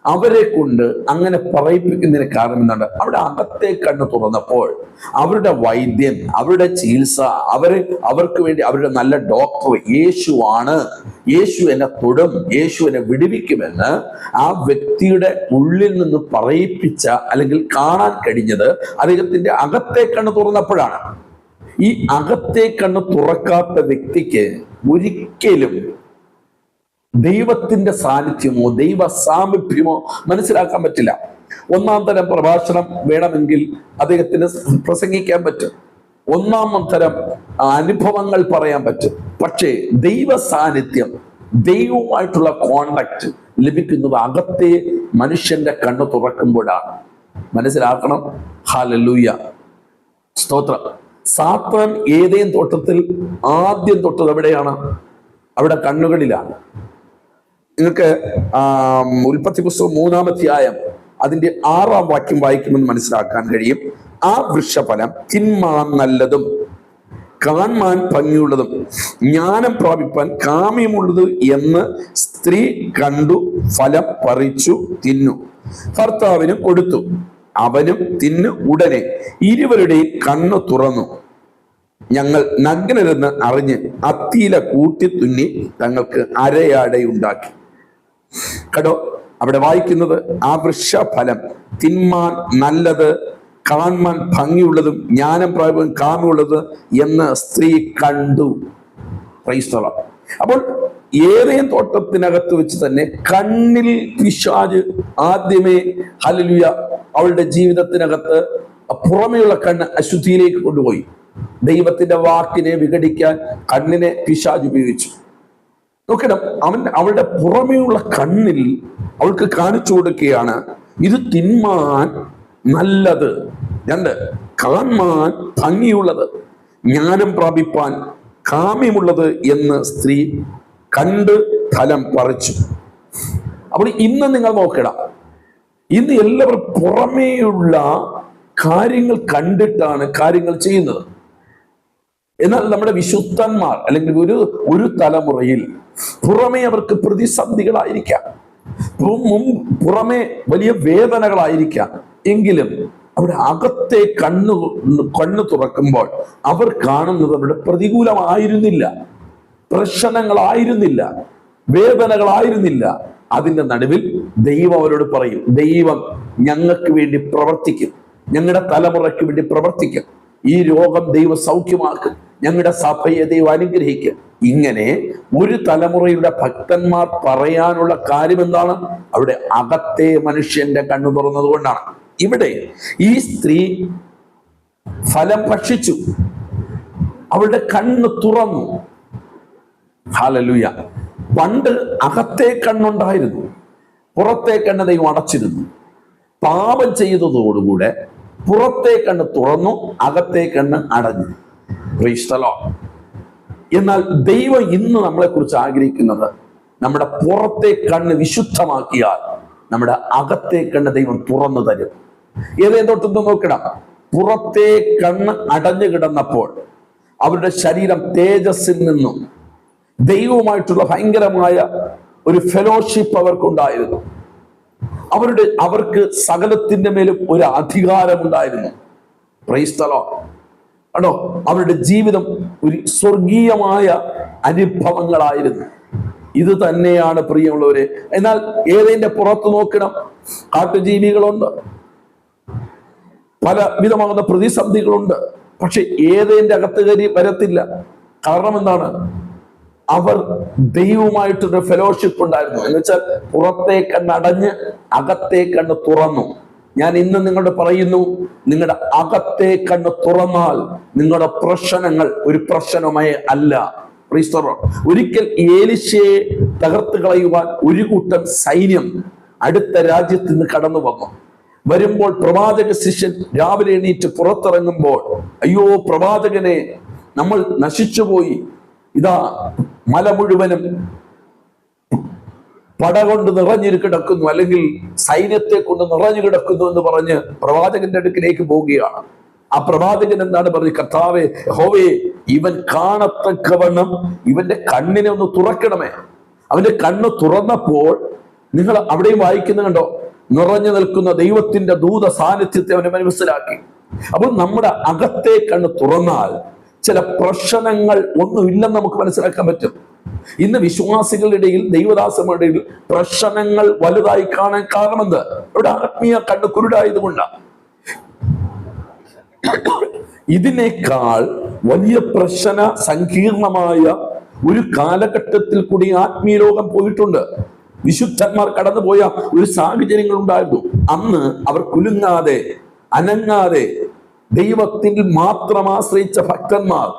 അവരെ കൊണ്ട് അങ്ങനെ പറയിപ്പിക്കുന്നതിന് കാരണം എന്താണ്? അവിടെ അകത്തെ കണ്ണ് തുറന്നപ്പോൾ അവരുടെ വൈദ്യൻ, അവരുടെ ചികിത്സ, അവർക്ക് വേണ്ടി അവരുടെ നല്ല ഡോക്ടർ യേശുവാണ്, യേശു എന്നെ തൊടും, യേശു എന്നെ വിടുവിക്കുമെന്ന് ആ വ്യക്തിയുടെ ഉള്ളിൽ നിന്ന് പറയിപ്പിച്ച അല്ലെങ്കിൽ കാണാൻ കഴിഞ്ഞത് അദ്ദേഹത്തിന്റെ അകത്തെ കണ്ണ് തുറന്നപ്പോഴാണ്. ഈ അകത്തെ കണ്ണ് തുറക്കാത്ത വ്യക്തിക്ക് ഒരിക്കലും ദൈവത്തിന്റെ സാന്നിധ്യമോ ദൈവ സാമീപ്യമോ മനസ്സിലാക്കാൻ പറ്റില്ല. 1-ാം തരം പ്രഭാഷണം വേണമെങ്കിൽ അദ്ദേഹത്തിന് പ്രസംഗിക്കാൻ പറ്റും, 1-ാം തരം അനുഭവങ്ങൾ പറയാൻ പറ്റും. പക്ഷേ ദൈവ സാന്നിധ്യം, ദൈവവുമായിട്ടുള്ള കോണ്ടാക്ട് ലഭിക്കുന്നത് അകത്തെ മനുഷ്യന്റെ കണ്ണ് തുറക്കുമ്പോഴാണ്. മനസ്സിലാക്കണം. ഹല്ലേലൂയ, സ്തോത്രം. സാത്താൻ ഏദേൻ തോട്ടത്തിൽ ആദ്യം തൊട്ടത് എവിടെയാണ്? അവിടെ കണ്ണുകളിലാണ്. നിങ്ങൾക്ക് ഉൽപ്പത്തി പുസ്തകം 3-ാം അധ്യായം അതിന്റെ 6-ാം വാക്യം വായിക്കുമെന്ന് മനസ്സിലാക്കാൻ കഴിയും. ആ വൃക്ഷഫലം തിന്മാൻ നല്ലതും കാണാൻ ഭംഗിയുള്ളതും ജ്ഞാനം പ്രാപിപ്പാൻ കാമ്യമുള്ളത് എന്ന് സ്ത്രീ കണ്ടു, ഫലം പറിച്ചു തിന്നു, ഭർത്താവിനും കൊടുത്തു, അവനും തിന്നു. ഉടനെ ഇരുവരുടെയും കണ്ണു തുറന്നു, ഞങ്ങൾ നഗ്നരെന്ന് അറിഞ്ഞ് അത്തിയില കൂട്ടി തുന്നി തങ്ങൾക്ക് അരയാടയുണ്ടാക്കി. കേട്ടോ, അവിടെ വായിക്കുന്നത് ആ വൃക്ഷഫലം തിന്മാൻ നല്ലത്, കാണാൻ ഭംഗിയുള്ളതും ജ്ഞാനം പ്രാപിക്കാൻ കാമ്യമുള്ളത് എന്ന് സ്ത്രീ കണ്ടു. Price the Lord. അപ്പോൾ ഏദേൻ തോട്ടത്തിനകത്ത് വെച്ച് തന്നെ കണ്ണിൽ പിശാച് ആദ്യമേ ഹല്ലേലൂയ അവളുടെ ജീവിതത്തിനകത്ത് പുറമെയുള്ള കണ്ണ് അശുദ്ധിയിലേക്ക് കൊണ്ടുപോയി. ദൈവത്തിന്റെ വാക്കിനെ വിഘടിക്കാൻ കണ്ണിനെ പിശാച് ഉപയോഗിച്ചു. നോക്കണം, അവളുടെ പുറമെയുള്ള കണ്ണിൽ അവൾക്ക് കാണിച്ചു കൊടുക്കുകയാണ് ഇത് തിന്മാൻ നല്ലത്, 2 കാണാൻ ഭംഗിയുള്ളത്, ജ്ഞാനം പ്രാപിപ്പാൻ കാമ്യമുള്ളത് എന്ന് സ്ത്രീ കണ്ട് ഫലം പറിച്ചു. അപ്പോൾ ഇന്ന് നിങ്ങൾ നോക്കണം, ഇന്ന് എല്ലാവരും പുറമേയുള്ള കാര്യങ്ങൾ കണ്ടിട്ടാണ് കാര്യങ്ങൾ ചെയ്യുന്നത്. എന്നാൽ നമ്മുടെ വിശുദ്ധന്മാർ അല്ലെങ്കിൽ ഒരു തലമുറയിൽ പുറമേ അവർക്ക് പ്രതിസന്ധികളായിരിക്കാം, പുറമേ വലിയ വേദനകളായിരിക്കാം, എങ്കിലും അവിടെ അകത്തെ കണ്ണു തുറക്കുമ്പോൾ അവർ കാണുന്നത് അവരുടെ പ്രതികൂലമായിരുന്നില്ല, പ്രശ്നങ്ങളായിരുന്നില്ല, വേദനകളായിരുന്നില്ല. അതിന്റെ നടുവിൽ ദൈവം അവരോട് പറയും, ദൈവം ഞങ്ങൾക്ക് വേണ്ടി പ്രവർത്തിക്കും, ഞങ്ങളുടെ തലമുറയ്ക്ക് വേണ്ടി പ്രവർത്തിക്കും, ഈ രോഗം ദൈവം സൗഖ്യമാക്കും, ഞങ്ങളുടെ സഭയെ ദൈവം അനുഗ്രഹിക്കും. ഇങ്ങനെ ഒരു തലമുറയുടെ ഭക്തന്മാർ പറയാനുള്ള കാര്യം എന്താണ്? അവിടെ അകത്തെ മനുഷ്യന്റെ കണ്ണു തുറന്നത് കൊണ്ടാണ്. ഇവിടെ ഈ സ്ത്രീ ഫലം ഭക്ഷിച്ചു, അവളുടെ കണ്ണ് തുറന്നു. ഹല്ലേലൂയ. പണ്ട് അകത്തെ കണ്ണുണ്ടായിരുന്നു, പുറത്തെ കണ്ണ് ദൈവം അടച്ചിരുന്നു. പാപം ചെയ്തതോടുകൂടെ പുറത്തെ കണ്ണ് തുറന്നു, അകത്തെ കണ്ണ് അടഞ്ഞു. Price the Lord. എന്നാൽ ദൈവം ഇന്ന് നമ്മളെ കുറിച്ച് ആഗ്രഹിക്കുന്നത്, നമ്മുടെ പുറത്തെ കണ്ണ് വിശുദ്ധമാക്കിയാൽ നമ്മുടെ അകത്തെ കണ്ണ് ദൈവം തുറന്നു തരും. ഏതേ തൊട്ടൊന്ന് നോക്കണം. പുറത്തെ കണ്ണ് അടഞ്ഞു കിടന്നപ്പോൾ അവരുടെ ശരീരം തേജസ്സിൽ നിന്നും ദൈവവുമായിട്ടുള്ള ഭയങ്കരമായ ഒരു ഫെലോഷിപ്പ് അവർക്കുണ്ടായിരുന്നു. അവർക്ക് സകലത്തിന്റെ മേലും ഒരു അധികാരമുണ്ടായിരുന്നു. Price the Lord. ആണോ? അവരുടെ ജീവിതം ഒരു സ്വർഗീയമായ അനുഭവങ്ങളായിരുന്നു. ഇത് തന്നെയാണ് പ്രിയമുള്ളവരെ. എന്നാൽ ഏതിന്റെ പുറത്ത് നോക്കണം, കാട്ടുജീവികളുണ്ട്, പല വിധമാകുന്ന പ്രതിസന്ധികളുണ്ട്. പക്ഷെ ഏതിന്റെ അകത്ത് കയറി വരത്തില്ല. കാരണം എന്താണ്? അവർ ദൈവവുമായിട്ടൊരു ഫെലോഷിപ്പ് ഉണ്ടായിരുന്നു. എന്ന് വെച്ചാൽ പുറത്തെ കണ്ണ് അടഞ്ഞ് അകത്തെ കണ്ണ് തുറന്നു. ഞാൻ ഇന്ന് നിങ്ങളോട് പറയുന്നു, നിങ്ങളുടെ അകത്തെ കണ്ണ് തുറന്നാൽ നിങ്ങളുടെ പ്രശ്നങ്ങൾ ഒരു പ്രശ്നമേ അല്ല. ഒരിക്കൽ ഏലിശയെ തകർത്ത് കളയുവാൻ ഒരു കൂട്ടം സൈന്യം അടുത്ത രാജ്യത്ത് നിന്ന് കടന്നു വന്നു. വരുമ്പോൾ പ്രവാചക ശിഷ്യൻ രാവിലെ എണീറ്റ് പുറത്തിറങ്ങുമ്പോൾ, അയ്യോ പ്രവാചകനെ, നമ്മൾ നശിച്ചുപോയി, ഇതാ മല മുഴുവനും പട കൊണ്ട് നിറഞ്ഞു കിടക്കുന്നു, അല്ലെങ്കിൽ സൈന്യത്തെ കൊണ്ട് നിറഞ്ഞു കിടക്കുന്നു എന്ന് പറഞ്ഞ് പ്രവാചകന്റെ അടുക്കിലേക്ക് പോവുകയാണ്. ആ പ്രവാചകൻ എന്താണ് പറഞ്ഞത്? കർത്താവേ, യഹോവേ, ഇവൻ കാണത്തക്കവണ്ണം ഇവന്റെ കണ്ണിനെ ഒന്ന് തുറക്കണമേ. അവന്റെ കണ്ണ് തുറന്നപ്പോൾ നിങ്ങൾ അവിടെയും വായിക്കുന്ന കണ്ടോ, നിറഞ്ഞു നിൽക്കുന്ന ദൈവത്തിന്റെ ദൂത സാന്നിധ്യത്തെ അവനെ മനസ്സിലാക്കി. അപ്പോൾ നമ്മുടെ അകത്തെ കണ്ണ് തുറന്നാൽ ചില പ്രശ്നങ്ങൾ ഒന്നുമില്ലെന്ന് നമുക്ക് മനസ്സിലാക്കാൻ പറ്റും. ഇന്ന് വിശ്വാസികളുടെ ഇടയിൽ, ദൈവദാസന്മാരുടെ ഇടയിൽ പ്രശ്നങ്ങൾ വലുതായി കാണാൻ കാരണമെന്ത്? ഇവിടെ ആത്മീയ കണ്ണ് കുരുടായതുകൊണ്ടാണ്. ഇതിനേക്കാൾ വലിയ പ്രശ്ന സങ്കീർണമായ ഒരു കാലഘട്ടത്തിൽ കൂടി ആത്മീയ ലോകം പോയിട്ടുണ്ട്. വിശുദ്ധന്മാർ കടന്നുപോയ ഒരു സാഹചര്യങ്ങൾ ഉണ്ടായിരുന്നു. അന്ന് അവർ കുലുങ്ങാതെ, അനങ്ങാതെ ദൈവത്തിൽ മാത്രം ആശ്രയിച്ച ഭക്തന്മാർ,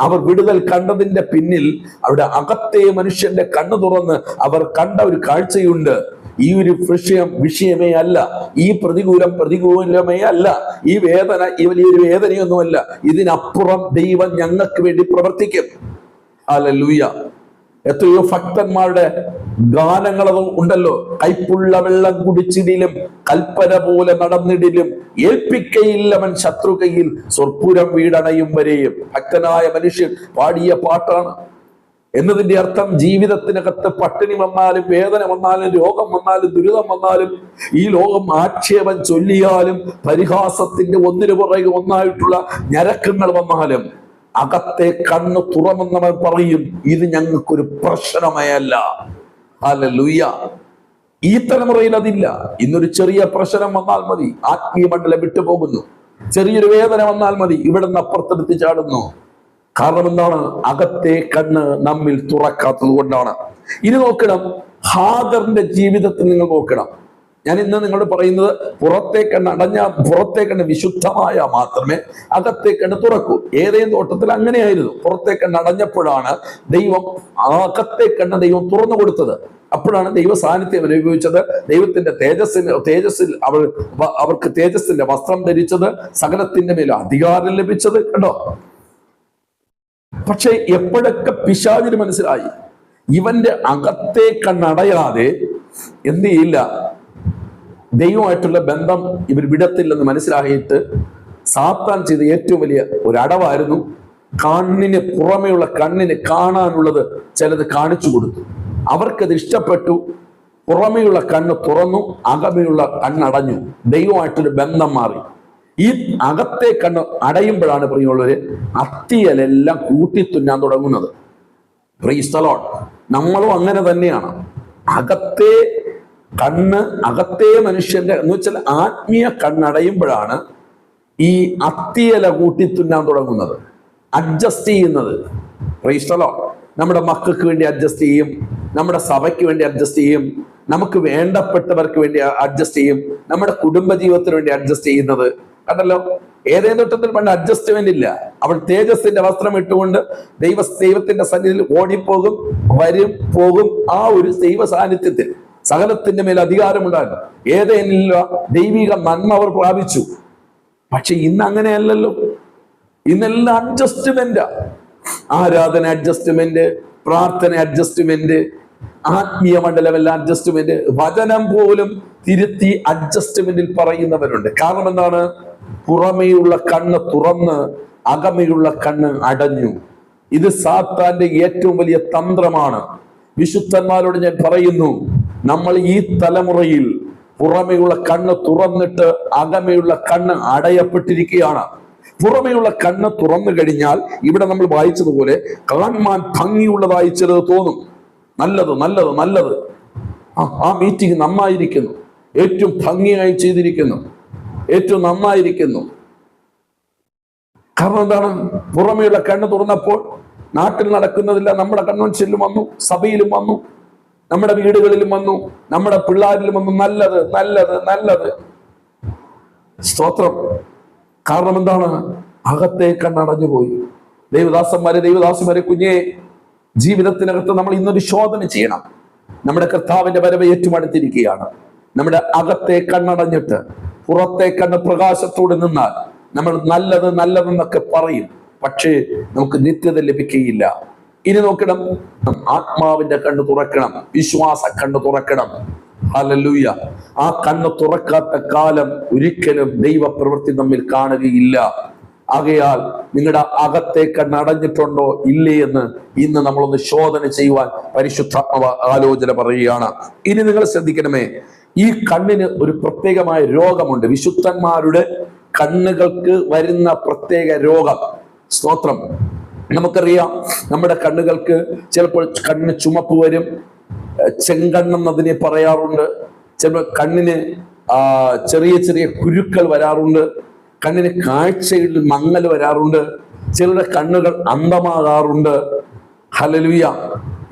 അവർ വിടുതൽ കണ്ടതിന്റെ പിന്നിൽ അവിടെ അകത്തെ മനുഷ്യന്റെ കണ്ണു തുറന്ന് അവർ കണ്ട ഒരു കാഴ്ചയുണ്ട്. ഈ ഒരു വിഷയമേ അല്ല, ഈ പ്രതികൂലമേ അല്ല, ഈ വേദന ഈ വലിയൊരു വേദനയൊന്നുമല്ല, ഇതിനപ്പുറം ദൈവം ഞങ്ങൾക്ക് വേണ്ടി പ്രവർത്തിക്കും. ഹല്ലേലൂയ. എത്രയോ ഭക്തന്മാരുടെ ഗാനങ്ങളതും ഉണ്ടല്ലോ. കൈപ്പുള്ള വെള്ളം കുടിച്ചിടിലും കൽപ്പന പോലെ നടന്നിടിലും ഏൽപ്പിക്കയില്ലവൻ ശത്രു കയ്യിൽ സ്വർപ്പുരം വീടണയും വരെയും. ഭക്തനായ മനുഷ്യൻ പാടിയ പാട്ടാണ്. എന്നതിന്റെ അർത്ഥം, ജീവിതത്തിനകത്ത് പട്ടിണി വന്നാലും, വേദന വന്നാലും, രോഗം വന്നാലും, ദുരിതം വന്നാലും, ഈ ലോകം ആക്ഷേപം ചൊല്ലിയാലും, പരിഹാസത്തിന്റെ ഒന്നിനു പുറകെ ഒന്നായിട്ടുള്ള ഞരക്കങ്ങൾ വന്നാലും, അകത്തെ കണ്ണ് തുറമെന്നവൻ പറയും, ഇത് ഞങ്ങൾക്കൊരു പ്രശ്നമേ അല്ല. ഹല്ലേലൂയ. ഈ തലമുറയിൽ അതില്ല. ഇന്നൊരു ചെറിയ പ്രശ്നം വന്നാൽ മതി, ആത്മീയ മണ്ഡലം വിട്ടുപോകുന്നു. ചെറിയൊരു വേദന വന്നാൽ മതി, ഇവിടെ നിന്ന് അപ്പുറത്തെടുത്ത് ചാടുന്നു. കാരണം എന്താണ്? അകത്തെ കണ്ണ് നമ്മിൽ തുറക്കാത്തത് കൊണ്ടാണ്. ഇനി നോക്കണം, ഹാഗറിന്റെ ജീവിതത്തിൽ നിങ്ങൾ നോക്കണം. ഞാൻ ഇന്ന് നിങ്ങളോട് പറയുന്നത്, പുറത്തെ കണ്ണ് വിശുദ്ധമായ മാത്രമേ അകത്തെ കണ്ണ് തുറക്കൂ. ഏതേലും തോട്ടത്തിൽ അങ്ങനെയായിരുന്നു. പുറത്തെ കണ്ണ് അടഞ്ഞപ്പോഴാണ് അകത്തെ കണ്ണ് ദൈവം തുറന്നു കൊടുത്തത്. അപ്പോഴാണ് ദൈവ സാന്നിധ്യം അനുഭവിച്ചത്. ദൈവത്തിന്റെ തേജസ്സിൽ അവർക്ക് തേജസ്സിന്റെ വസ്ത്രം ധരിച്ചത്, സകലത്തിന്റെ മേലും അധികാരം ലഭിച്ചത്. കണ്ടോ? പക്ഷെ എപ്പോഴൊക്കെ പിശാചിന് മനസ്സിലായി ഇവന്റെ അകത്തെ കണ്ണടയാതെ എന്ത് ചെയ്യില്ല, ദൈവമായിട്ടുള്ള ബന്ധം ഇവർ വിടത്തില്ലെന്ന് മനസ്സിലാക്കിയിട്ട് സാത്താൻ ചെയ്ത ഏറ്റവും വലിയ ഒരു അടവായിരുന്നു കണ്ണിന് പുറമെയുള്ള കണ്ണിന് കാണാനുള്ളത് ചിലത് കാണിച്ചു കൊടുത്തു. അവർക്കത് ഇഷ്ടപ്പെട്ടു. പുറമെയുള്ള കണ്ണ് തുറന്നു, അകമെയുള്ള കണ്ണടഞ്ഞു. ദൈവമായിട്ടൊരു ബന്ധം മാറി. ഈ അകത്തെ കണ്ണ് അടയുമ്പോഴാണ് പ്രിയമുള്ളവര് അത്തിയലെല്ലാം കൂട്ടിത്തുന്നാൻ തുടങ്ങുന്നത്. Price the Lord. നമ്മളും അങ്ങനെ തന്നെയാണ്. അകത്തെ കണ്ണ്, അകത്തെ മനുഷ്യന്റെ എന്ന് വെച്ചാൽ ആത്മീയ കണ്ണടയുമ്പോഴാണ് ഈ അത്തിയല കൂട്ടിത്തുന്നാൻ തുടങ്ങുന്നത്, അഡ്ജസ്റ്റ് ചെയ്യുന്നത്. Price the Lord. നമ്മുടെ മക്കൾക്ക് വേണ്ടി അഡ്ജസ്റ്റ് ചെയ്യും, നമ്മുടെ സഭയ്ക്ക് വേണ്ടി അഡ്ജസ്റ്റ് ചെയ്യും, നമുക്ക് വേണ്ടപ്പെട്ടവർക്ക് വേണ്ടി അഡ്ജസ്റ്റ് ചെയ്യും, നമ്മുടെ കുടുംബജീവിതത്തിന് വേണ്ടി അഡ്ജസ്റ്റ് ചെയ്യുന്നത് കണ്ടല്ലോ. ഏതേത് തൊട്ടത്തിൽ പണ്ട് അഡ്ജസ്റ്റ്മെന്റ് ഇല്ല. അവൾ തേജസ്സിന്റെ വസ്ത്രം ഇട്ടുകൊണ്ട് ദൈവത്തിന്റെ സന്നിധിയിൽ ഓടിപ്പോകും, വരും, പോകും. ആ ഒരു ദൈവ സാന്നിധ്യത്തിൽ സകലത്തിന്റെ മേൽ അധികാരമുണ്ടായിരുന്നു. ഏതേനില്ല ദൈവിക നന്മ അവർ പ്രാപിച്ചു. പക്ഷെ ഇന്ന് അങ്ങനെയല്ലല്ലോ. ഇന്നെല്ലാം അഡ്ജസ്റ്റ്മെന്റാ. ആരാധന അഡ്ജസ്റ്റ്മെന്റ്, പ്രാർത്ഥന അഡ്ജസ്റ്റ്മെന്റ്, ആത്മീയ മണ്ഡലമെല്ലാം അഡ്ജസ്റ്റ്മെന്റ്. വചനം പോലും തിരുത്തി അഡ്ജസ്റ്റ്മെന്റിൽ പറയുന്നവരുണ്ട്. കാരണം എന്താണ്? പുറമെയുള്ള കണ്ണ് തുറന്ന് അകമെയുള്ള കണ്ണ് അടഞ്ഞു. ഇത് സാത്താന്റെ ഏറ്റവും വലിയ തന്ത്രമാണ്. വിശുദ്ധന്മാരോട് ഞാൻ പറയുന്നു, നമ്മൾ ഈ തലമുറയിൽ പുറമെയുള്ള കണ്ണ് തുറന്നിട്ട് അകമെയുള്ള കണ്ണ് അടയപ്പെട്ടിരിക്കുകയാണ്. പുറമെയുള്ള കണ്ണ് തുറന്നു കഴിഞ്ഞാൽ ഇവിടെ നമ്മൾ വായിച്ചതുപോലെ കാണാൻ ഭംഗിയുള്ളതായി ചിലത് തോന്നും. നല്ലത് നല്ലത് നല്ലത്, ആ മീറ്റിംഗ് നന്നായിരിക്കുന്നു, ഏറ്റവും ഭംഗിയായി ചെയ്തിരിക്കുന്നു, ഏറ്റവും നന്നായിരിക്കുന്നു. കാരണം എന്താണ്? പുറമെയുള്ള കണ്ണ് തുറന്നപ്പോൾ നാട്ടിൽ നടക്കുന്നതില്ല നമ്മുടെ കൺവെൻഷനിലും വന്നു, സഭയിലും വന്നു, നമ്മുടെ വീടുകളിലും വന്നു, നമ്മുടെ പിള്ളേരിലും വന്നു. നല്ലത് നല്ലത് നല്ലത്. സ്തോത്രം. കാരണം എന്താണ്? അകത്തെ കണ്ണടഞ്ഞു പോയി. ദൈവദാസന്മാരെ കുഞ്ഞെ, ജീവിതത്തിനകത്ത് നമ്മൾ ഇന്നൊരു ശോധന ചെയ്യണം. നമ്മുടെ കർത്താവിന്റെ വരവ് ഏറ്റുമടുത്തിരിക്കുകയാണ്. നമ്മുടെ അകത്തെ കണ്ണടഞ്ഞിട്ട് പുറത്തെ കണ്ണ് പ്രകാശത്തോടെ നിന്നാൽ നമ്മൾ നല്ലത് നല്ലതെന്നൊക്കെ പറയും, പക്ഷേ നമുക്ക് നിത്യത ലഭിക്കുകയില്ല. ഇനി നോക്കണം, ആത്മാവിന്റെ കണ്ണ് തുറക്കണം, വിശ്വാസ കണ്ണ് തുറക്കണം. ഹല്ലേലൂയ. ആ കണ്ണ് തുറക്കാത്ത കാലം ഒരിക്കലും ദൈവപ്രവൃത്തി നമ്മിൽ കാണുകയില്ല. ആകയാൽ നിങ്ങളുടെ അകത്തെ കണ്ണടഞ്ഞിട്ടുണ്ടോ ഇല്ലേ എന്ന് ഇന്ന് നമ്മളൊന്ന് ശോധന ചെയ്യുവാൻ പരിശുദ്ധ ആലോചന പറയുകയാണ്. ഇനി നിങ്ങൾ ശ്രദ്ധിക്കണമേ, ഈ കണ്ണിന് ഒരു പ്രത്യേകമായ രോഗമുണ്ട്. വിശുദ്ധന്മാരുടെ കണ്ണുകൾക്ക് വരുന്ന പ്രത്യേക രോഗം. സ്തോത്രം. നമുക്കറിയാം, നമ്മുടെ കണ്ണുകൾക്ക് ചിലപ്പോൾ കണ്ണിന് ചുമപ്പ് വരും, ചെങ്കണ്ണം അതിനെ പറയാറുണ്ട്. ചിലപ്പോൾ കണ്ണിന് ചെറിയ ചെറിയ കുരുക്കൾ വരാറുണ്ട്, കണ്ണിന് കാഴ്ചയിൽ മങ്ങൽ വരാറുണ്ട്, ചിലരുടെ കണ്ണുകൾ അന്ധമാകാറുണ്ട്. ഹല്ലേലൂയ.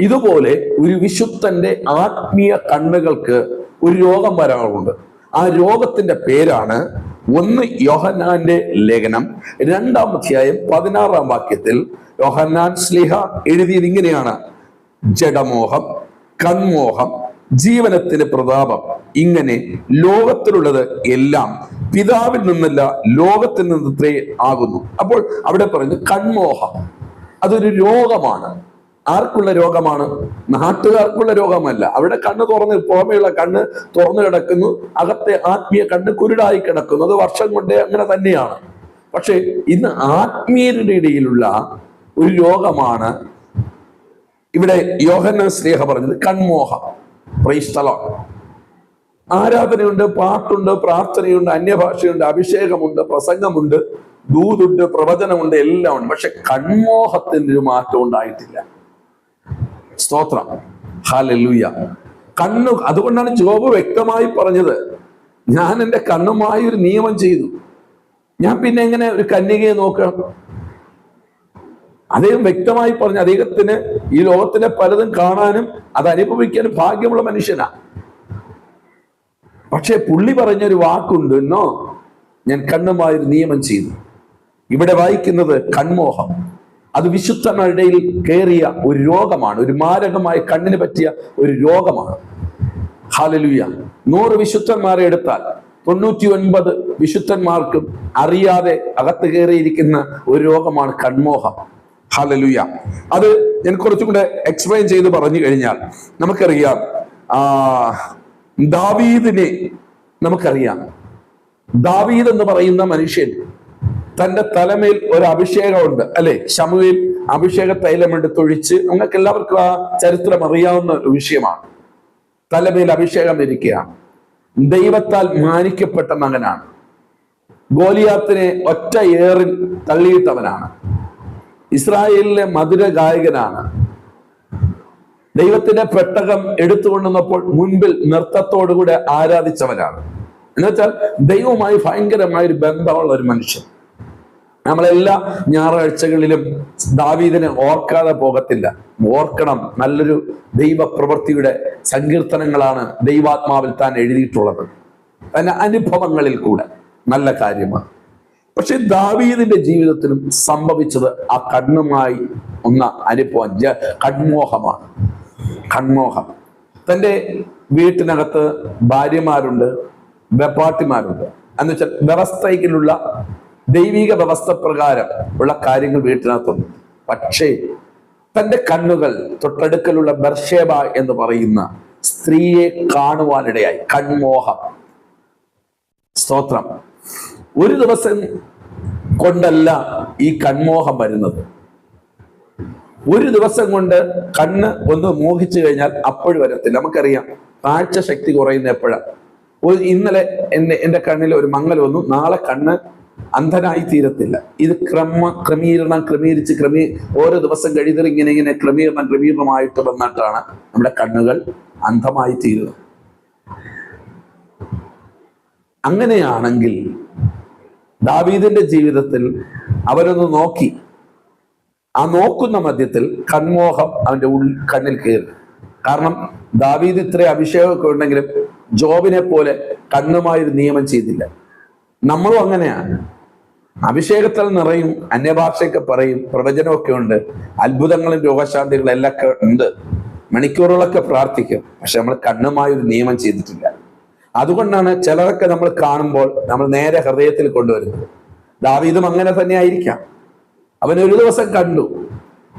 ഇതുപോലെ ഒരു വിശുദ്ധന്റെ ആത്മീയ കണ്ണുകൾക്ക് ഒരു രോഗം വരാറുണ്ട്. ആ രോഗത്തിന്റെ പേരാണ് 1 യോഹന്നാന്റെ ലേഖനം 2-ാം അധ്യായം 16-ാം വാക്യത്തിൽ യോഹന്നാൻ ശ്ലീഹ എഴുതിയത് ഇങ്ങനെയാണ്: ജഡമോഹം, കൺമോഹം, ജീവനത്തിന് പ്രതാപം, ഇങ്ങനെ ലോകത്തിലുള്ളത് എല്ലാം പിതാവിൽ നിന്നല്ല ലോകത്തിൽ നിന്നത്രേ ആകുന്നു. അപ്പോൾ അവിടെ പറയുന്നത് കൺമോഹം അതൊരു രോഗമാണ്. ആർക്കുള്ള രോഗമാണ്? നാട്ടുകാർക്കുള്ള രോഗമല്ല. അവിടെ കണ്ണ് തുറന്ന്, പുറമെയുള്ള കണ്ണ് തുറന്നു കിടക്കുന്നു, അകത്തെ ആത്മീയ കണ്ണ് കുരുടായി കിടക്കുന്നു. അത് വർഷം കൊണ്ടേ അങ്ങനെ തന്നെയാണ്. പക്ഷെ ഇന്ന് ആത്മീയരുടെ ഇടയിലുള്ള ഒരു രോഗമാണ് ഇവിടെ യോഹന്നാൻ ശ്ലീഹ പറഞ്ഞത്, കൺമോഹം. Praise the lord. ആരാധനയുണ്ട്, പാട്ടുണ്ട്, പ്രാർത്ഥനയുണ്ട്, അന്യഭാഷയുണ്ട്, അഭിഷേകമുണ്ട്, പ്രസംഗമുണ്ട്, ദൂതുണ്ട്, പ്രവചനമുണ്ട്, എല്ലാം ഉണ്ട്. പക്ഷെ കൺമോഹത്തിന് ഒരു മാറ്റം ഉണ്ടായിട്ടില്ല. സ്തോത്രം. ഹല്ലേലൂയ. കണ്ണു, അതുകൊണ്ടാണ് ജോബ് വ്യക്തമായി പറഞ്ഞത്, ഞാൻ എൻ്റെ കണ്ണുമായി ഒരു നിയമം ചെയ്തു, ഞാൻ പിന്നെ എങ്ങനെ ഒരു കന്യകയെ നോക്കണം? അദ്ദേഹം വ്യക്തമായി പറഞ്ഞു. അദ്ദേഹത്തിന് ഈ ലോകത്തിലെ പലതും കാണാനും അത് അനുഭവിക്കാനും ഭാഗ്യമുള്ള മനുഷ്യനാ. പക്ഷെ പുള്ളി പറഞ്ഞൊരു വാക്കുണ്ട്, എന്നോ ഞാൻ കണ്ണുമായി ഒരു നിയമം ചെയ്തു. ഇവിടെ വായിക്കുന്നത് കൺമോഹം. അത് വിശുദ്ധന്മാരുടെ ഇടയിൽ കയറിയ ഒരു രോഗമാണ്, ഒരു മാരകമായ കണ്ണിന് പറ്റിയ ഒരു രോഗമാണ്. ഹല്ലേലൂയ. 100 വിശുദ്ധന്മാരെ എടുത്താൽ 99 വിശുദ്ധന്മാർക്കും അറിയാതെ അകത്ത് കയറിയിരിക്കുന്ന ഒരു രോഗമാണ് കൺമോഹം. ഹല്ലേലൂയ. അത് ഞാൻ കുറച്ചും കൂടെ എക്സ്പ്ലെയിൻ ചെയ്ത് പറഞ്ഞു കഴിഞ്ഞാൽ നമുക്കറിയാം, ദാവീദിനെ നമുക്കറിയാം. ദാവീദ് എന്ന് പറയുന്ന മനുഷ്യൻ തന്റെ തലമേൽ ഒരു അഭിഷേകമുണ്ട് അല്ലെ. ശമൂവേൽ അഭിഷേക തൈലം എടുത്തൊഴിച്ച്, നിങ്ങൾക്ക് എല്ലാവർക്കും ആ ചരിത്രം അറിയാവുന്ന ഒരു വിഷയമാണ്. തലമേൽ അഭിഷേകം ഇരിക്കുകയാണ്. ദൈവത്താൽ മാനിക്കപ്പെട്ട മകനാണ്. ഗോലിയാത്തിനെ ഒറ്റ ഏറിൽ തള്ളിയിട്ടവനാണ്. ഇസ്രായേലിലെ മധുര ഗായകനാണ്. ദൈവത്തിന്റെ പെട്ടകം എടുത്തുകൊണ്ടുവന്നപ്പോൾ മുൻപിൽ നൃത്തത്തോടുകൂടെ ആരാധിച്ചവനാണ്. എന്നുവെച്ചാൽ ദൈവവുമായി ഭയങ്കരമായ ഒരു ബന്ധമുള്ള ഒരു മനുഷ്യൻ. നമ്മളെല്ലാ ഞായറാഴ്ചകളിലും ദാവീദിനെ ഓർക്കാതെ പോകത്തില്ല. ഓർക്കണം. നല്ലൊരു ദൈവ പ്രവൃത്തിയുടെ സങ്കീർത്തനങ്ങളാണ് ദൈവാത്മാവിൽ താൻ എഴുതിയിട്ടുള്ളത്. അതിന്റെ അനുഭവങ്ങളിൽ കൂടെ നല്ല കാര്യമാണ്. പക്ഷെ ദാവീദിന്റെ ജീവിതത്തിലും സംഭവിച്ചത് ആ കണ്ണുമായി ഒന്ന അനുഭവം, കൺമോഹമാണ്. കൺമോഹം. തൻ്റെ വീട്ടിനകത്ത് ഭാര്യമാരുണ്ട്, വെപ്പാട്ടിമാരുണ്ട്. എന്ന് വെച്ചാൽ വ്യവസ്ഥയിലുള്ള ദൈവിക വ്യവസ്ഥ പ്രകാരം ഉള്ള കാര്യങ്ങൾ വീട്ടിനകത്തുണ്ട്. പക്ഷേ തൻ്റെ കണ്ണുകൾ തൊട്ടടുക്കലുള്ള ബർഷേബ എന്ന് പറയുന്ന സ്ത്രീയെ കാണുവാനിടയായി. കൺമോഹം. സ്തോത്രം. ഒരു ദിവസം കൊണ്ടല്ല ഈ കൺമോഹം വരുന്നത്. ഒരു ദിവസം കൊണ്ട് കണ്ണ് ഒന്ന് മോഹിച്ചു കഴിഞ്ഞാൽ അപ്പോഴും വരത്തില്ല. നമുക്കറിയാം കാഴ്ച ശക്തി കുറയുന്ന എപ്പോഴാണ്. ഇന്നലെ എൻ്റെ കണ്ണിൽ ഒരു മങ്ങൽ വന്നു, നാളെ കണ്ണ് അന്ധനായി തീരത്തില്ല. ഇത് ക്രമീകരിച്ച് ഓരോ ദിവസം കഴിയുന്നത് ഇങ്ങനെ ക്രമീകരണമായിട്ട് വന്നിട്ടാണ് നമ്മുടെ കണ്ണുകൾ അന്ധമായി തീരുന്നത്. അങ്ങനെയാണെങ്കിൽ ദാവീദിന്റെ ജീവിതത്തിൽ അവരൊന്ന് നോക്കി. ആ നോക്കുന്ന മധ്യത്തിൽ കൺമോഹം അവന്റെ കണ്ണിൽ കയറി. കാരണം ദാവീദ് ഇത്ര അഭിഷേകമൊക്കെ ഉണ്ടെങ്കിലും ജോബിനെ പോലെ കണ്ണുമായൊരു നിയമം ചെയ്തില്ല. നമ്മളും അങ്ങനെയാണ്. അഭിഷേകത്തിൽ നിറയും, അന്യഭാഷയൊക്കെ പറയും, പ്രവചനമൊക്കെ ഉണ്ട്, അത്ഭുതങ്ങളും രോഗശാന്തികളും എല്ലാം ഉണ്ട്, മണിക്കൂറുകളൊക്കെ പ്രാർത്ഥിക്കും. പക്ഷെ നമ്മൾ കണ്ണുമായൊരു നിയമം ചെയ്തിട്ടില്ല. അതുകൊണ്ടാണ് ചിലരൊക്കെ നമ്മൾ കാണുമ്പോൾ നമ്മൾ നേരെ ഹൃദയത്തിൽ കൊണ്ടുവരുന്നത്. ദാവീദും അങ്ങനെ തന്നെ ആയിരിക്കാം. അവൻ ഒരു ദിവസം കണ്ടു,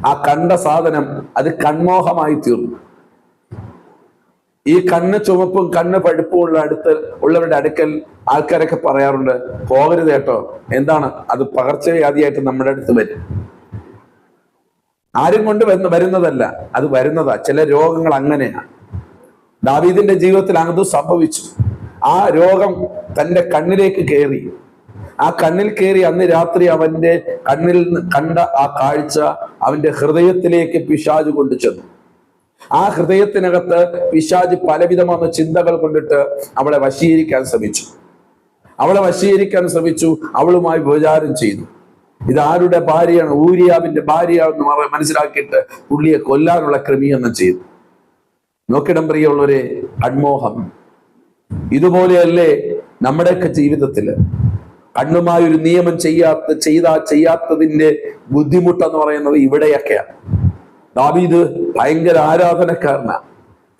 ആ കണ്ട സാധനം അത് കൺമോഹമായി തീർന്നു. ഈ കണ്ണ് ചുമപ്പും കണ്ണ് പഴുപ്പും ഉള്ളവരുടെ അടുക്കൽ ആൾക്കാരൊക്കെ പറയാറുണ്ട്, പോകരുത് കേട്ടോ. എന്താണ് അത്? പകർച്ചവ്യാധിയായിട്ട് നമ്മുടെ അടുത്ത് വരും. ആരും കൊണ്ട് വരുന്നതല്ല, അത് വരുന്നതാ. ചില രോഗങ്ങൾ അങ്ങനെയാണ്. ദാവീദിന്റെ ജീവിതത്തിൽ അത് സംഭവിച്ചു. ആ രോഗം തന്റെ കണ്ണിലേക്ക് കയറി. ആ കണ്ണിൽ കയറി അന്ന് രാത്രി അവന്റെ കണ്ണിൽ കണ്ട ആ കാഴ്ച അവന്റെ ഹൃദയത്തിലേക്ക് പിശാച് കൊണ്ടു ചെന്നു. ആ ഹൃദയത്തിനകത്ത് പിശാച് പലവിധമായ ചിന്തകൾ കൊണ്ടിട്ട് അവളെ വശീകരിക്കാൻ ശ്രമിച്ചു. അവളുമായി വ്യഭിചാരം ചെയ്തു. ഇതാരുടെ ഭാര്യയാണ്? ഊരിയാവിന്റെ ഭാര്യയാണെന്ന് മനസ്സിലാക്കിയിട്ട് പുള്ളിയെ കൊല്ലാനുള്ള ക്രമീകരണം ചെയ്തു. നോക്കിടം പ്രിയമുള്ളവരെ, കൺമോഹം. ഇതുപോലെയല്ലേ നമ്മുടെയൊക്കെ ജീവിതത്തില് കണ്ണുമായൊരു നിയമം ചെയ്യാത്തതിന്റെ ബുദ്ധിമുട്ടെന്ന് പറയുന്നത് ഇവിടെയൊക്കെയാണ്. ദാവീദ് ഭയങ്കര ആരാധനക്കാരനാണ്,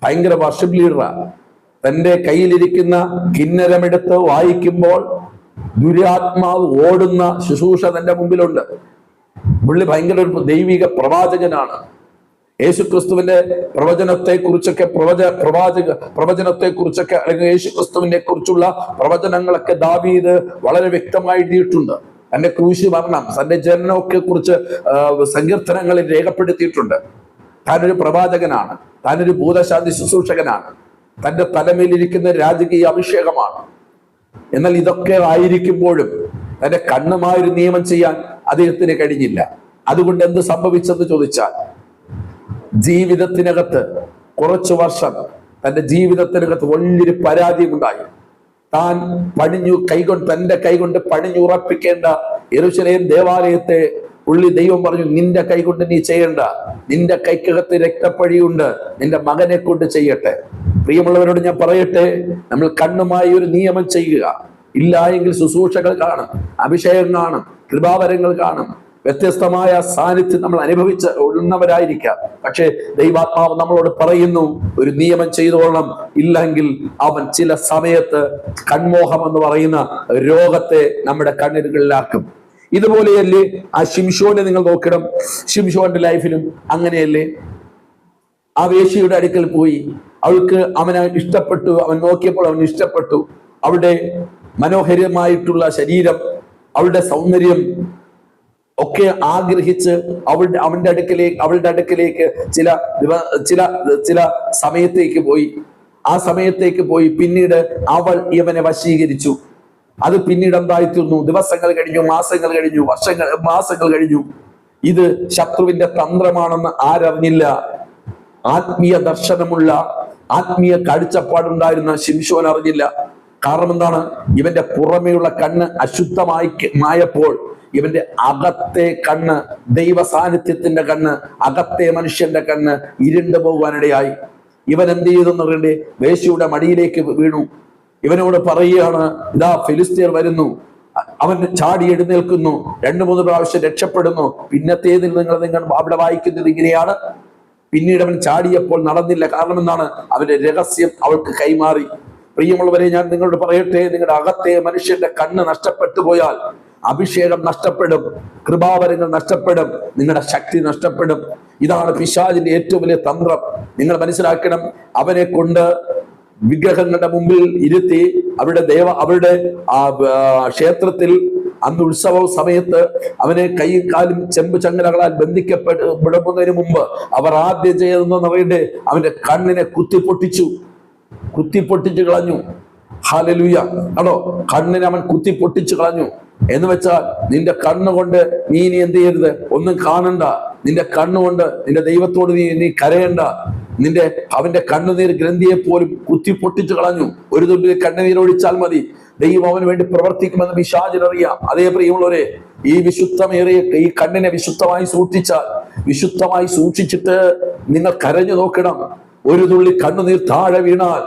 ഭയങ്കര വർഷിപ്പ് ലീഡറാണ്. തന്റെ കയ്യിലിരിക്കുന്ന കിന്നരമെടുത്ത് വായിക്കുമ്പോൾ ദുരാത്മാവ് ഓടുന്ന ശുശ്രൂഷ തന്റെ മുമ്പിലുണ്ട്. പുള്ളി ഭയങ്കര ഒരു ദൈവിക പ്രവാചകനാണ്. യേശുക്രിസ്തുവിന്റെ പ്രവചനത്തെക്കുറിച്ചൊക്കെ അല്ലെങ്കിൽ യേശുക്രിസ്തുവിനെ കുറിച്ചുള്ള പ്രവചനങ്ങളൊക്കെ ദാവീദ് വളരെ വ്യക്തമായി എഴുതിയിട്ടുണ്ട്. തന്റെ ക്രൂശ് മരണം, തന്റെ ജനനമൊക്കെ കുറിച്ച് സങ്കീർത്തനങ്ങളിൽ രേഖപ്പെടുത്തിയിട്ടുണ്ട്. താനൊരു പ്രവാചകനാണ്, താനൊരു ഭൂതശാന്തി ശുശ്രൂഷകനാണ്, തന്റെ തലമേലിരിക്കുന്ന രാജകീയ അഭിഷേകമാണ്. എന്നാൽ ഇതൊക്കെ ആയിരിക്കുമ്പോഴും തന്റെ കണ്ണുമായൊരു നിയമം ചെയ്യാൻ അദ്ദേഹത്തിന് കഴിഞ്ഞില്ല. അതുകൊണ്ട് എന്ത് സംഭവിച്ചെന്ന് ചോദിച്ചാൽ, ജീവിതത്തിനകത്ത് കുറച്ചു വർഷം തന്റെ ജീവിതത്തിനകത്ത് വലിയൊരു പരാജയം ഉണ്ടായി. താൻ തന്റെ കൈകൊണ്ട് പണിഞ്ഞുറപ്പിക്കേണ്ട യെരൂശലേം ദേവാലയത്തെ ദൈവം പറഞ്ഞു, നിന്റെ കൈകൊണ്ട് നീ ചെയ്യണ്ട, നിന്റെ കൈക്കകത്ത് രക്തപ്പഴിയുണ്ട്, നിന്റെ മകനെ കൊണ്ട് ചെയ്യട്ടെ. പ്രിയമുള്ളവരോട് ഞാൻ പറയട്ടെ, നമ്മൾ കണ്ണുമായി ഒരു നിയമം ചെയ്യുക. ഇല്ല എങ്കിൽ ശുശ്രൂഷകൾ കാണും, അഭിഷേകം കാണും, കൃപാവരങ്ങൾ കാണും, വ്യത്യസ്തമായ സാന്നിധ്യം നമ്മൾ അനുഭവിച്ച് ഉള്ളവരായിരിക്കാം. പക്ഷെ ദൈവാത്മാവ് നമ്മളോട് പറയുന്നു, ഒരു നിയമം ചെയ്തോളണം, ഇല്ലെങ്കിൽ അവൻ ചില സമയത്ത് കൺമോഹം എന്ന് പറയുന്ന രോഗത്തെ നമ്മുടെ കണ്ണുകളിലാക്കും. ഇതുപോലെയല്ലേ ആ ശിംശോനെ നിങ്ങൾ നോക്കണം. ശിംശോന്റെ ലൈഫിലും അങ്ങനെയല്ലേ. ആ വേശ്യയുടെ അടുക്കൽ പോയി, അവനെ ഇഷ്ടപ്പെട്ടു. അവൻ നോക്കിയപ്പോൾ അവൻ ഇഷ്ടപ്പെട്ടു. അവളുടെ മനോഹരമായിട്ടുള്ള ശരീരം, അവളുടെ സൗന്ദര്യം ഒക്കെ ആഗ്രഹിച്ച് അവളുടെ അടുക്കലേക്ക് ചില സമയത്തേക്ക് പോയി. ആ സമയത്തേക്ക് പോയി പിന്നീട് അവൾ ഇവനെ വശീകരിച്ചു. അത് പിന്നീട് എന്തായിത്തീർന്നു? ദിവസങ്ങൾ കഴിഞ്ഞു, മാസങ്ങൾ കഴിഞ്ഞു, മാസങ്ങൾ കഴിഞ്ഞു. ഇത് ശത്രുവിന്റെ തന്ത്രമാണെന്ന് ആരറിഞ്ഞില്ല. ആത്മീയ ദർശനമുള്ള, ആത്മീയ കാഴ്ചപ്പാടുണ്ടായിരുന്ന ശിംശോൻ അറിഞ്ഞില്ല. കാരണം എന്താണ്? ഇവന്റെ പുറമേയുള്ള കണ്ണ് അശുദ്ധമായപ്പോൾ ഇവന്റെ അകത്തെ കണ്ണ്, ദൈവ സാന്നിധ്യത്തിന്റെ കണ്ണ്, അകത്തെ മനുഷ്യന്റെ കണ്ണ് ഇരുണ്ടു പോകുവാനിടയായി. ഇവൻ എന്ത് ചെയ്തെന്ന് പറയണ്ടേ? വേശ്യയുടെ മടിയിലേക്ക് വീണു. ഇവനോട് പറയുകയാണ്, ഇതാ ഫിലിസ്തീർ വരുന്നു. അവൻ ചാടി എഴുന്നേൽക്കുന്നു, 2-3 പ്രാവശ്യം രക്ഷപ്പെടുന്നു. പിന്നത്തേതിൽ നിങ്ങൾ അവിടെ വായിക്കുന്നത് ഇങ്ങനെയാണ്: പിന്നീട് അവൻ ചാടിയപ്പോൾ നടന്നില്ല. കാരണം എന്താണ്? അവന്റെ രഹസ്യം അവൾക്ക് കൈമാറി. പ്രിയമുള്ളവരെ, ഞാൻ നിങ്ങളോട് പറയട്ടെ, നിങ്ങളുടെ അകത്തെ മനുഷ്യന്റെ കണ്ണ് നഷ്ടപ്പെട്ടു പോയാൽ അഭിഷേകം നഷ്ടപ്പെടും, കൃപാവരങ്ങൾ നഷ്ടപ്പെടും, നിങ്ങളുടെ ശക്തി നഷ്ടപ്പെടും. ഇതാണ് പിശാചിന്റെ ഏറ്റവും വലിയ തന്ത്രം. നിങ്ങൾ മനസ്സിലാക്കണം. അവനെ കൊണ്ട് വിഗ്രഹങ്ങളുടെ മുമ്പിൽ ഇരുത്തി അവരുടെ ക്ഷേത്രത്തിൽ അന്ന് ഉത്സവ സമയത്ത് അവനെ കൈയും കാലും ചെമ്പ് ചങ്ങലകളാൽ ബന്ധിക്കപ്പെടുന്നതിന് മുമ്പ് അവർ ആദ്യം ചെയ്തെന്ന് പറയണ്ടേ? അവന്റെ കണ്ണിനെ കുത്തിപ്പൊട്ടിച്ചു കളഞ്ഞു. ഹല്ലേലൂയ! ആണോ? കണ്ണിനെ അവൻ കുത്തിപ്പൊട്ടിച്ചു കളഞ്ഞു. എന്ന് വെച്ചാൽ നിന്റെ കണ്ണുകൊണ്ട് നീ എന്ത് ചെയ്യരുത്? ഒന്നും കാണണ്ട. നിന്റെ കണ്ണുകൊണ്ട് നിന്റെ ദൈവത്തോട് നീ കരയണ്ട. അവന്റെ കണ്ണുനീർ ഗ്രന്ഥിയെ പോലും കുത്തിപ്പൊട്ടിച്ചു കളഞ്ഞു. ഒരു തുള്ളി കണ്ണുനീർ ഒഴിച്ചാൽ മതി, ദൈവം അവന് വേണ്ടി പ്രവർത്തിക്കുമെന്ന് പിശാചിനറിയാം. അതേ പ്രിയമുള്ളവരെ, ഈ വിശുദ്ധമേറിയ ഈ കണ്ണിനെ വിശുദ്ധമായി സൂക്ഷിച്ചിട്ട് നിങ്ങൾ കരഞ്ഞു നോക്കണം. ഒരു തുള്ളി കണ്ണുനീർ താഴെ വീണാൽ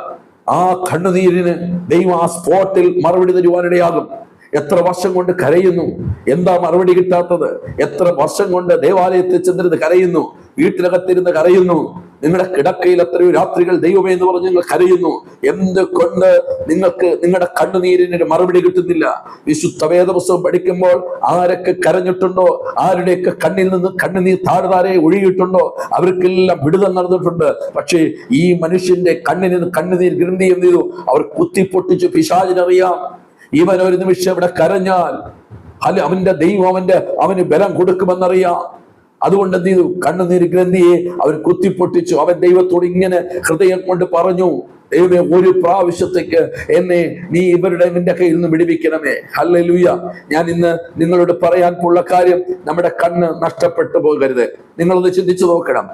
ആ കണ്ണുനീരിന് ദൈവം ആ സ്പോട്ടിൽ മറുപടി തരുവാനിടയാകും. എത്ര വർഷം കൊണ്ട് കരയുന്നു, എന്താ മറുപടി കിട്ടാത്തത്? എത്ര വർഷം കൊണ്ട് ദേവാലയത്തിൽ ചെന്നിരുന്ന് കരയുന്നു, വീട്ടിനകത്തിരുന്ന് കരയുന്നു, നിങ്ങളുടെ കിടക്കയിൽ എത്രയോ രാത്രികൾ ദൈവമേ എന്ന് പറഞ്ഞ് നിങ്ങൾ കരയുന്നു. എന്തുകൊണ്ട് നിങ്ങൾക്ക് നിങ്ങളുടെ കണ്ണുനീരിന് മറുപടി കിട്ടുന്നില്ല? വിശുദ്ധ വേദപുസ്തകം പഠിക്കുമ്പോൾ ആരൊക്കെ കരഞ്ഞിട്ടുണ്ടോ, ആരുടെയൊക്കെ കണ്ണിൽ നിന്ന് കണ്ണുനീർ താഴ്താരെ ഒഴുകിയിട്ടുണ്ടോ, അവർക്കെല്ലാം വിടുതൽ നടന്നിട്ടുണ്ട്. പക്ഷേ ഈ മനുഷ്യന്റെ കണ്ണിന് കണ്ണുനീർ ഗ്രന്ഥി എന്ത് ചെയ്തു? അവർ കുത്തിപ്പൊട്ടിച്ചു. പിശാചിനറിയാം, ഇവൻ ഒരു നിമിഷം ഇവിടെ കരഞ്ഞാൽ അവന്റെ ദൈവം അവന് ബലം കൊടുക്കുമെന്നറിയാം. അതുകൊണ്ട് എന്ത് ചെയ്തു? കണ്ണുനീര് ഗ്രന്ഥിയെ അവൻ കുത്തിപ്പൊട്ടിച്ചു. അവൻ ദൈവത്തോട് ഇങ്ങനെ ഹൃദയം കൊണ്ട് പറഞ്ഞു, ദൈവമേ, ഒരു പ്രാവശ്യത്തേക്ക് എന്നെ നീ നിന്റെ കയ്യിൽ നിന്ന് വിടുവിക്കണമേ. ഹല്ലേലൂയ! ഞാൻ ഇന്ന് നിങ്ങളോട് പറയാൻ ഉള്ള കാര്യം, നമ്മുടെ കണ്ണ് നഷ്ടപ്പെട്ടു പോകരുത്. നിങ്ങളൊന്ന് ചിന്തിച്ചു നോക്കണം.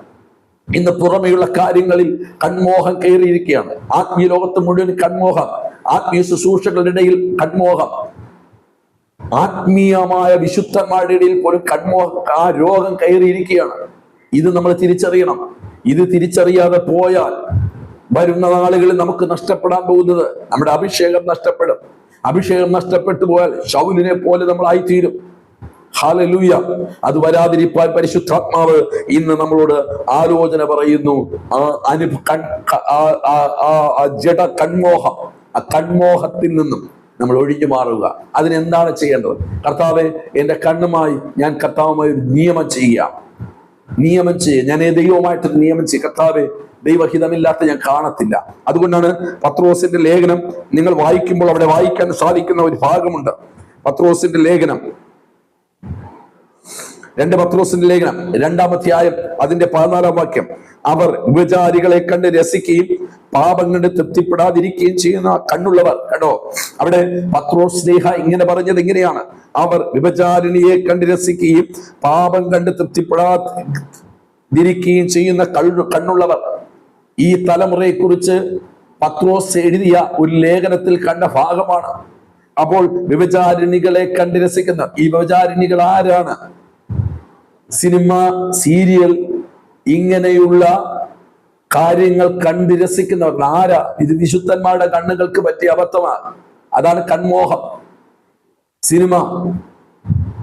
ഇന്ന് പുറമെയുള്ള കാര്യങ്ങളിൽ കൺമോഹം കയറിയിരിക്കുകയാണ്. ആത്മീയ ലോകത്ത് മുഴുവൻ കൺമോഹം, ആത്മീയ ശുശ്രൂഷകളുടെ ഇടയിൽ കൺമോഹം, ആത്മീയമായ വിശുദ്ധന്മാരുടെ ഇടയിൽ പോലും ആ രോഗം കയറിയിരിക്കുകയാണ്. ഇത് നമ്മൾ തിരിച്ചറിയണം. ഇത് തിരിച്ചറിയാതെ പോയാൽ വരുന്ന നാളുകളിൽ നമുക്ക് നഷ്ടപ്പെടാൻ പോകുന്നത് നമ്മുടെ അഭിഷേകം നഷ്ടപ്പെടും. അഭിഷേകം നഷ്ടപ്പെട്ടു പോയാൽ ശൗലിനെ പോലെ നമ്മൾ ആയിത്തീരും. ഹല്ലേലൂയ! അത് വരാതിരിക്കാൻ പരിശുദ്ധാത്മാവ് ഇന്ന് നമ്മളോട് ആലോചന പറയുന്നു. ജഡ കൺമോഹം, ആ കൺമോഹത്തിൽ നിന്നും നമ്മൾ ഒഴിഞ്ഞു മാറുക. അതിനെന്താണ് ചെയ്യേണ്ടത്? കർത്താവെ, എന്റെ കണ്ണുമായി ഞാൻ കർത്താവുമായി ഒരു നിയമം ചെയ്യുക. ഞാൻ ദൈവമായിട്ട് നിയമം ചെയ്യുക. കർത്താവെ, ദൈവഹിതമില്ലാത്ത ഞാൻ കാണത്തില്ല. അതുകൊണ്ടാണ് പത്രോസിന്റെ ലേഖനം നിങ്ങൾ വായിക്കുമ്പോൾ അവിടെ വായിക്കാൻ സാധിക്കുന്ന ഒരു ഭാഗമുണ്ട്. പത്രോസിന്റെ ലേഖനം 2 പത്രോസിന്റെ ലേഖനം 2-ാം അധ്യായം അതിന്റെ 14-ാം വാക്യം: അവർ വിഭചാരികളെ കണ്ട് രസിക്കുകയും പാപം കണ്ട് തൃപ്തിപ്പെടാതിരിക്കുകയും ചെയ്യുന്ന കണ്ണുള്ളവർ. കണ്ടോ, അവിടെ പത്രോസ് സ്നേഹ ഇങ്ങനെ പറഞ്ഞത് ഇങ്ങനെയാണ്: അവർ വിഭചാരിണിയെ കണ്ട് രസിക്കുകയും പാപം കണ്ട് തൃപ്തിപ്പെടാതിരിക്കുകയും ചെയ്യുന്ന കണ്ണുള്ളവർ. ഈ തലമുറയെ കുറിച്ച് പത്രോസ് എഴുതിയ ഒരു ലേഖനത്തിൽ കണ്ട ഭാഗമാണ്. അപ്പോൾ വിഭചാരിണികളെ കണ്ട് രസിക്കുന്ന ഈ വിഭചാരിണികൾ ആരാണ്? സിനിമ, സീരിയൽ, ഇങ്ങനെയുള്ള കാര്യങ്ങൾ കണ്ട് രസിക്കുന്നവർ ആരാ? ഇത് വിശുദ്ധന്മാരുടെ കണ്ണുകൾക്ക് പറ്റിയ അബദ്ധമാണ്. അതാണ് കൺമോഹം. സിനിമ,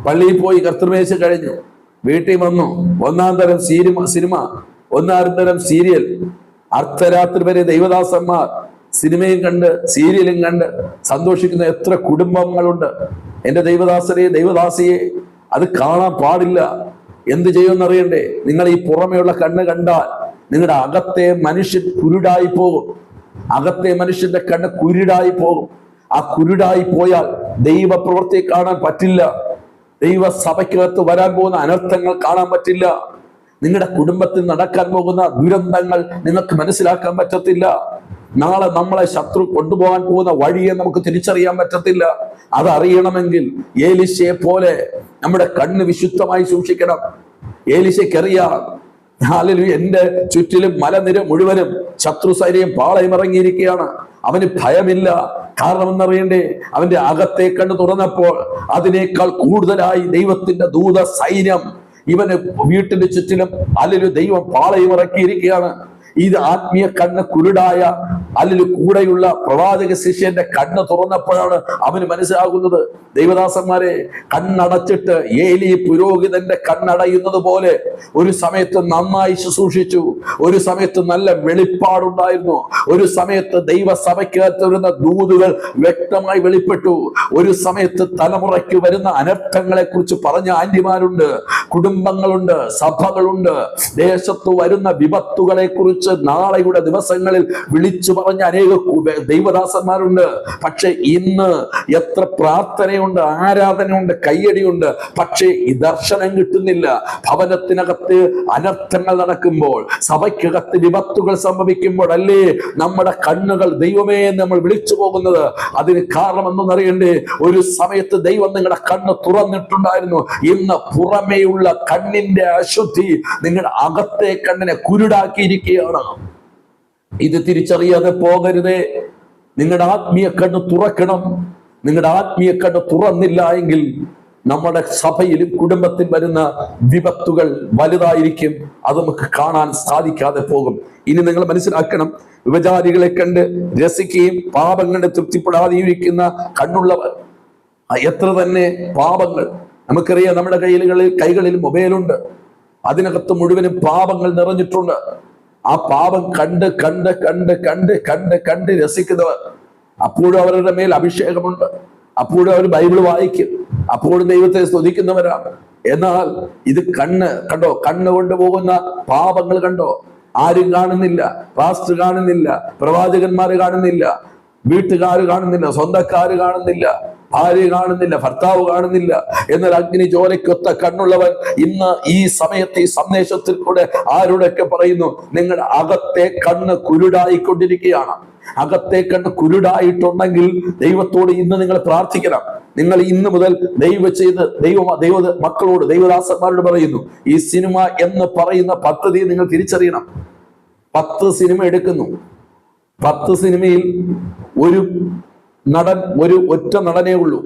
പള്ളിയിൽ പോയി കർത്തൃമേശ കഴിഞ്ഞു, വീട്ടിൽ വന്നു, 1-ാം തരം സിനിമ, 1-ാം തരം സീരിയൽ, അർദ്ധരാത്രി വരെ ദൈവദാസന്മാർ സിനിമയും കണ്ട് സീരിയലും കണ്ട് സന്തോഷിക്കുന്ന എത്ര കുടുംബങ്ങളുണ്ട്. എന്റെ ദൈവദാസരെ, ദൈവദാസിയെ, അത് കാണാൻ പാടില്ല. എന്ത് ചെയ്യുമെന്നറിയണ്ടേ? നിങ്ങൾ ഈ പുറമെയുള്ള കണ്ണ് കണ്ടാൽ നിങ്ങളുടെ അകത്തെ മനുഷ്യൻ കുരുടായി പോകും. അകത്തെ മനുഷ്യന്റെ കണ്ണ് കുരുടായി പോകും. ആ കുരുടായി പോയാൽ ദൈവ പ്രവൃത്തി കാണാൻ പറ്റില്ല. ദൈവ സഭയ്ക്കകത്ത് വരാൻ പോകുന്ന അനർത്ഥങ്ങൾ കാണാൻ പറ്റില്ല. നിങ്ങളുടെ കുടുംബത്തിൽ നടക്കാൻ പോകുന്ന ദുരന്തങ്ങൾ നിങ്ങൾക്ക് മനസ്സിലാക്കാൻ പറ്റത്തില്ല. നാളെ നമ്മളെ ശത്രു കൊണ്ടുപോകാൻ പോകുന്ന വഴിയെ നമുക്ക് തിരിച്ചറിയാൻ പറ്റത്തില്ല. അതറിയണമെങ്കിൽ ഏലീശയെ പോലെ നമ്മുടെ കണ്ണ് വിശുദ്ധമായി സൂക്ഷിക്കണം. ഏലീശയ്ക്കറിയാം, ഹല്ലേലൂയ, എന്റെ ചുറ്റിലും മലനിര മുഴുവനും ശത്രു സൈന്യം പാളയമിറങ്ങിയിരിക്കുകയാണ്. അവന് ഭയമില്ല. കാരണം എന്നറിയണ്ടേ, അവന്റെ അകത്തെ കണ്ണ് തുറന്നപ്പോൾ അതിനേക്കാൾ കൂടുതലായി ദൈവത്തിന്റെ ദൂത സൈന്യം ഇവന് വീട്ടിന്റെ ചുറ്റിലും അല്ലെങ്കിൽ ദൈവം പാളയമിറക്കിയിരിക്കുകയാണ്. ഇത് ആത്മീയ കണ്ണ് കുരുടായ അല്ലെങ്കിൽ കൂടെയുള്ള പ്രവാചക ശിഷ്യന്റെ കണ്ണ് തുറന്നപ്പോഴാണ് അവന് മനസ്സിലാകുന്നത്. ദൈവദാസന്മാരെ, കണ്ണടച്ചിട്ട് ഏലി പുരോഹിതന്റെ കണ്ണടയുന്നത് പോലെ ഒരു സമയത്ത് നന്നായി ശുശ്രൂഷിച്ചു, ഒരു സമയത്ത് നല്ല വെളിപ്പാടുണ്ടായിരുന്നു, ഒരു സമയത്ത് ദൈവസഭയ്ക്കകത്ത് വരുന്ന ദൂതുകൾ വ്യക്തമായി വെളിപ്പെട്ടു, ഒരു സമയത്ത് തലമുറയ്ക്ക് വരുന്ന അനർത്ഥങ്ങളെ കുറിച്ച് പറഞ്ഞ ആന്റിമാരുണ്ട്, കുടുംബങ്ങളുണ്ട്, സഭകളുണ്ട്. ദേശത്ത് വരുന്ന വിപത്തുകളെ കുറിച്ച് നാളെയുടെ ദിവസങ്ങളിൽ വിളിച്ചു പറഞ്ഞ അനേക ദൈവദാസന്മാരുണ്ട്. പക്ഷെ ഇന്ന് എത്ര പ്രാർത്ഥനയുണ്ട്, ആരാധനയുണ്ട്, കയ്യടിയുണ്ട്, പക്ഷേ ഈ ദർശനം കിട്ടുന്നില്ല. ഭവനത്തിനകത്ത് അനർത്ഥങ്ങൾ നടക്കുമ്പോൾ, സഭയ്ക്കകത്ത് വിപത്തുകൾ സംഭവിക്കുമ്പോൾ അല്ലേ നമ്മുടെ കണ്ണുകൾ ദൈവമേ നമ്മൾ വിളിച്ചു പോകുന്നത്. അതിന് കാരണം എന്തെന്നറിയണ്ടേ, ഒരു സമയത്ത് ദൈവം നിങ്ങളുടെ കണ്ണ് തുറന്നിട്ടുണ്ടായിരുന്നു. ഇന്ന് പുറമേയുള്ള കണ്ണിന്റെ അശുദ്ധി നിങ്ങളുടെ അകത്തെ കണ്ണിനെ കുരുടാക്കിയിരിക്കുകയാണ്. ഇത് തിരിച്ചറിയാതെ പോകരുതേ. നിങ്ങളുടെ ആത്മീയ കണ്ണ് തുറക്കണം. നിങ്ങളുടെ ആത്മീയ കണ്ണ് തുറന്നില്ല എങ്കിൽ നമ്മുടെ സഭയിലും കുടുംബത്തിൽ വരുന്ന വിപത്തുകൾ വലുതായിരിക്കും. അത് നമുക്ക് കാണാൻ സാധിക്കാതെ പോകും. ഇനി നിങ്ങൾ മനസ്സിലാക്കണം, വിഭചാരികളെ കണ്ട് രസിക്കുകയും പാപം കണ്ട് തൃപ്തിപ്പെടാതെയും ഇരിക്കുന്ന കണ്ണുള്ളവർ, എത്ര തന്നെ പാപങ്ങൾ നമുക്കറിയാം. നമ്മുടെ കൈകളിൽ മൊബൈലുണ്ട്, അതിനകത്ത് മുഴുവനും പാപങ്ങൾ നിറഞ്ഞിട്ടുണ്ട്. ആ പാപം കണ്ട് കണ്ട് കണ്ട് കണ്ട് കണ്ട് കണ്ട് രസിക്കുന്നവർ, അപ്പോഴും അവരുടെ മേൽ അഭിഷേകമുണ്ട്, അപ്പോഴും അവർ ബൈബിൾ വായിക്കും, അപ്പോഴും ദൈവത്തെ സ്തുതിക്കുന്നവരാണ്. എന്നാൽ ഇത് കണ്ടോ, കണ്ണ് കൊണ്ടുപോകുന്ന പാപങ്ങൾ കണ്ടോ? ആരും കാണുന്നില്ല, പാസ്റ്റർ കാണുന്നില്ല, പ്രവാചകന്മാര് കാണുന്നില്ല, വീട്ടുകാർ കാണുന്നില്ല, സ്വന്തക്കാര് കാണുന്നില്ല, ഭാര്യ കാണുന്നില്ല, ഭർത്താവ് കാണുന്നില്ല. എന്നാൽ അഗ്നി ജോലയ്ക്കൊത്ത കണ്ണുള്ളവൻ ഇന്ന് ഈ സമയത്ത് ഈ സന്ദേശത്തിൽ കൂടെ ആരോടൊക്കെ പറയുന്നു, നിങ്ങളുടെ അകത്തെ കണ്ണ് കുരുടായിക്കൊണ്ടിരിക്കുകയാണ്. അകത്തെ കണ്ണ് കുരുടായിട്ടുണ്ടെങ്കിൽ ദൈവത്തോട് ഇന്ന് നിങ്ങൾ പ്രാർത്ഥിക്കണം. നിങ്ങൾ ഇന്ന് മുതൽ ദൈവ മക്കളോട്, ദൈവദാസന്മാരോട് പറയുന്നു, ഈ സിനിമ എന്ന് പറയുന്ന പദ്ധതി നിങ്ങൾ തിരിച്ചറിയണം. 10 സിനിമ എടുക്കുന്നു. 10 സിനിമയിൽ ഒരു നടൻ, ഒറ്റ നടനേ ഉള്ളൂ.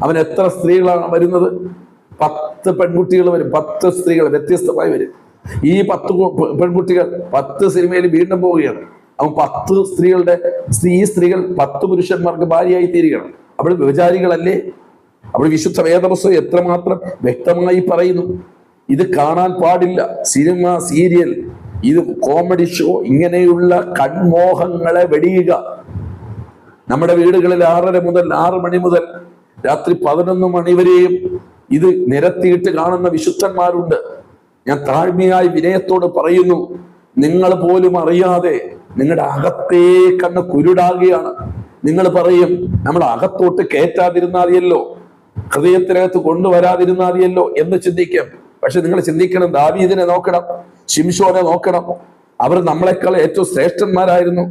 അവൻ എത്ര സ്ത്രീകളാണ് വരുന്നത്? 10 പെൺകുട്ടികൾ വരും, 10 സ്ത്രീകൾ വ്യത്യസ്തമായി വരും. ഈ 10 പെൺകുട്ടികൾ 10 സിനിമയിൽ വീണ്ടും പോവുകയാണ്. അവൻ 10 സ്ത്രീകൾ 10 പുരുഷന്മാർക്ക് ഭാര്യയായി തീരുകയാണ്. അവൾ വ്യഭിചാരികളല്ലേ? അവൾ വിശുദ്ധ വേദപുസ്തകം എത്രമാത്രം വ്യക്തമായി പറയുന്നു. ഇത് കാണാൻ പാടില്ല. സിനിമ, സീരിയൽ, ഇത് കോമഡി ഷോ, ഇങ്ങനെയുള്ള കൺമോഹങ്ങളെ വെടിയുക. നമ്മുടെ വീടുകളിൽ 6:30 മുതൽ 6 മണി മുതൽ രാത്രി 11 മണി വരെയും ഇത് നിരത്തിയിട്ട് കാണുന്ന വിശുദ്ധന്മാരുണ്ട്. ഞാൻ താഴ്മയായി വിനയത്തോട് പറയുന്നു, നിങ്ങൾ പോലും അറിയാതെ നിങ്ങളുടെ അകത്തേ കണ്ണ് കുരുടാകുകയാണ്. നിങ്ങൾ പറയും, നമ്മൾ അകത്തോട്ട് കയറ്റാതിരുന്നാതിയല്ലോ, ഹൃദയത്തിനകത്ത് കൊണ്ടുവരാതിരുന്നാതിയല്ലോ എന്ന് ചിന്തിക്കാം. പക്ഷെ നിങ്ങൾ ചിന്തിക്കണം, ദാവീദിനെ നോക്കണം, ശിംശോനെ നോക്കണം. അവർ നമ്മളെക്കാൾ ഏറ്റവും ശ്രേഷ്ഠന്മാരായിരുന്നു,